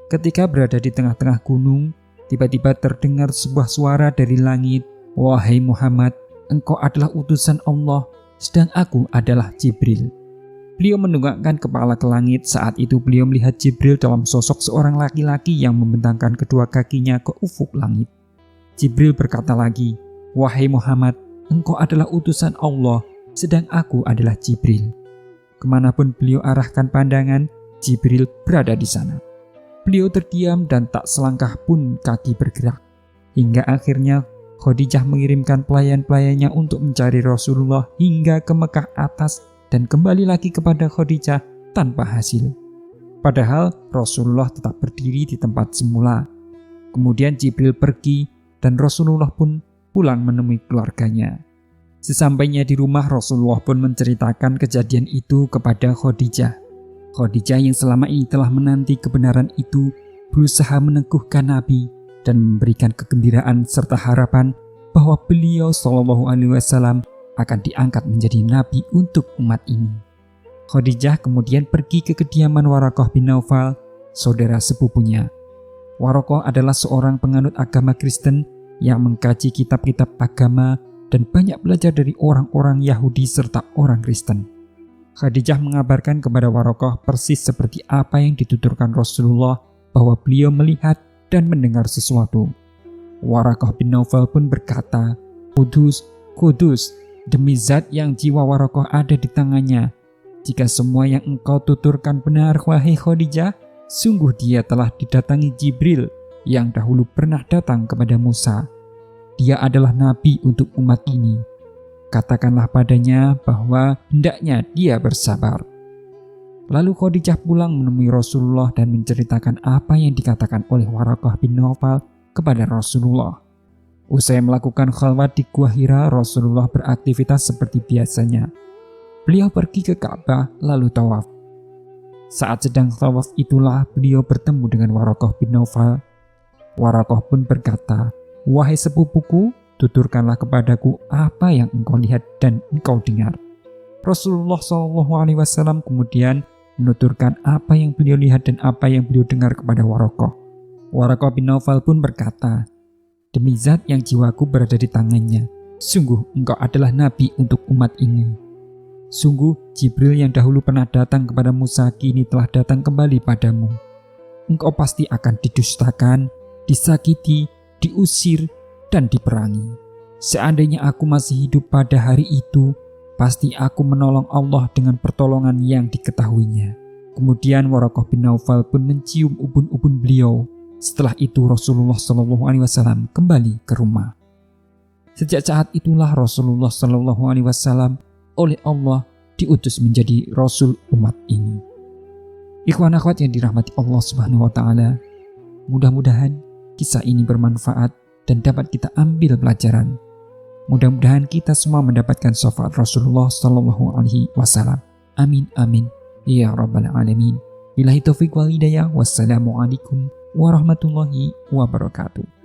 Ketika berada di tengah-tengah gunung, tiba-tiba terdengar sebuah suara dari langit, "Wahai Muhammad, engkau adalah utusan Allah, sedang aku adalah Jibril." Beliau menundukkan kepala ke langit. Saat itu beliau melihat Jibril dalam sosok seorang laki-laki yang membentangkan kedua kakinya ke ufuk langit. Jibril berkata lagi, "Wahai Muhammad, engkau adalah utusan Allah, sedang aku adalah Jibril." Kemanapun beliau arahkan pandangan, Jibril berada di sana. Beliau terdiam dan tak selangkah pun kaki bergerak. Hingga akhirnya Khadijah mengirimkan pelayan-pelayannya untuk mencari Rasulullah hingga ke Mekah atas dan kembali lagi kepada Khadijah tanpa hasil. Padahal Rasulullah tetap berdiri di tempat semula. Kemudian Jibril pergi dan Rasulullah pun pulang menemui keluarganya. Sesampainya di rumah, Rasulullah pun menceritakan kejadian itu kepada Khadijah. Khadijah yang selama ini telah menanti kebenaran itu berusaha meneguhkan Nabi dan memberikan kegembiraan serta harapan bahwa beliau SAW akan diangkat menjadi Nabi untuk umat ini. Khadijah kemudian pergi ke kediaman Waraqah bin Naufal, saudara sepupunya. Waraqah adalah seorang penganut agama Kristen yang mengkaji kitab-kitab agama dan banyak belajar dari orang-orang Yahudi serta orang Kristen. Khadijah mengabarkan kepada Waraqah persis seperti apa yang dituturkan Rasulullah bahwa beliau melihat dan mendengar sesuatu. Waraqah bin Naufal pun berkata, "Kudus, kudus, demi zat yang jiwa Waraqah ada di tangannya. Jika semua yang engkau tuturkan benar, wahai Khadijah, sungguh dia telah didatangi Jibril yang dahulu pernah datang kepada Musa. Dia adalah nabi untuk umat ini. Katakanlah padanya bahwa hendaknya dia bersabar." Lalu Khadijah pulang menemui Rasulullah dan menceritakan apa yang dikatakan oleh Waraqah bin Naufal kepada Rasulullah. Usai melakukan khalwat di Gua Hira, Rasulullah beraktivitas seperti biasanya. Beliau pergi ke Ka'bah lalu tawaf. Saat sedang tawaf itulah beliau bertemu dengan Waraqah bin Naufal. Waraqah pun berkata, "Wahai sepupuku, tuturkanlah kepadaku apa yang engkau lihat dan engkau dengar." Rasulullah SAW kemudian menuturkan apa yang beliau lihat dan apa yang beliau dengar kepada Waraqah. Waraqah bin Naufal pun berkata, "Demi zat yang jiwaku berada di tangannya, sungguh engkau adalah nabi untuk umat ini. Sungguh Jibril yang dahulu pernah datang kepada Musa kini telah datang kembali padamu. Engkau pasti akan didustakan, disakiti, diusir, dan diperangi. Seandainya aku masih hidup pada hari itu, pasti aku menolong Allah dengan pertolongan yang diketahuinya." Kemudian Waraqah bin Naufal pun mencium ubun-ubun beliau. Setelah itu Rasulullah SAW kembali ke rumah. Sejak saat itulah Rasulullah SAW oleh Allah diutus menjadi Rasul umat ini. Ikhwan akhwat yang dirahmati Allah Subhanahu wa Ta'ala, mudah-mudahan kisah ini bermanfaat dan dapat kita ambil pelajaran. Mudah-mudahan kita semua mendapatkan syafaat Rasulullah Sallallahu Alaihi Wasallam. Amin amin ya rabbal alamin. Billahi taufiq wal hidayah. Wassalamualaikum warahmatullahi wabarakatuh.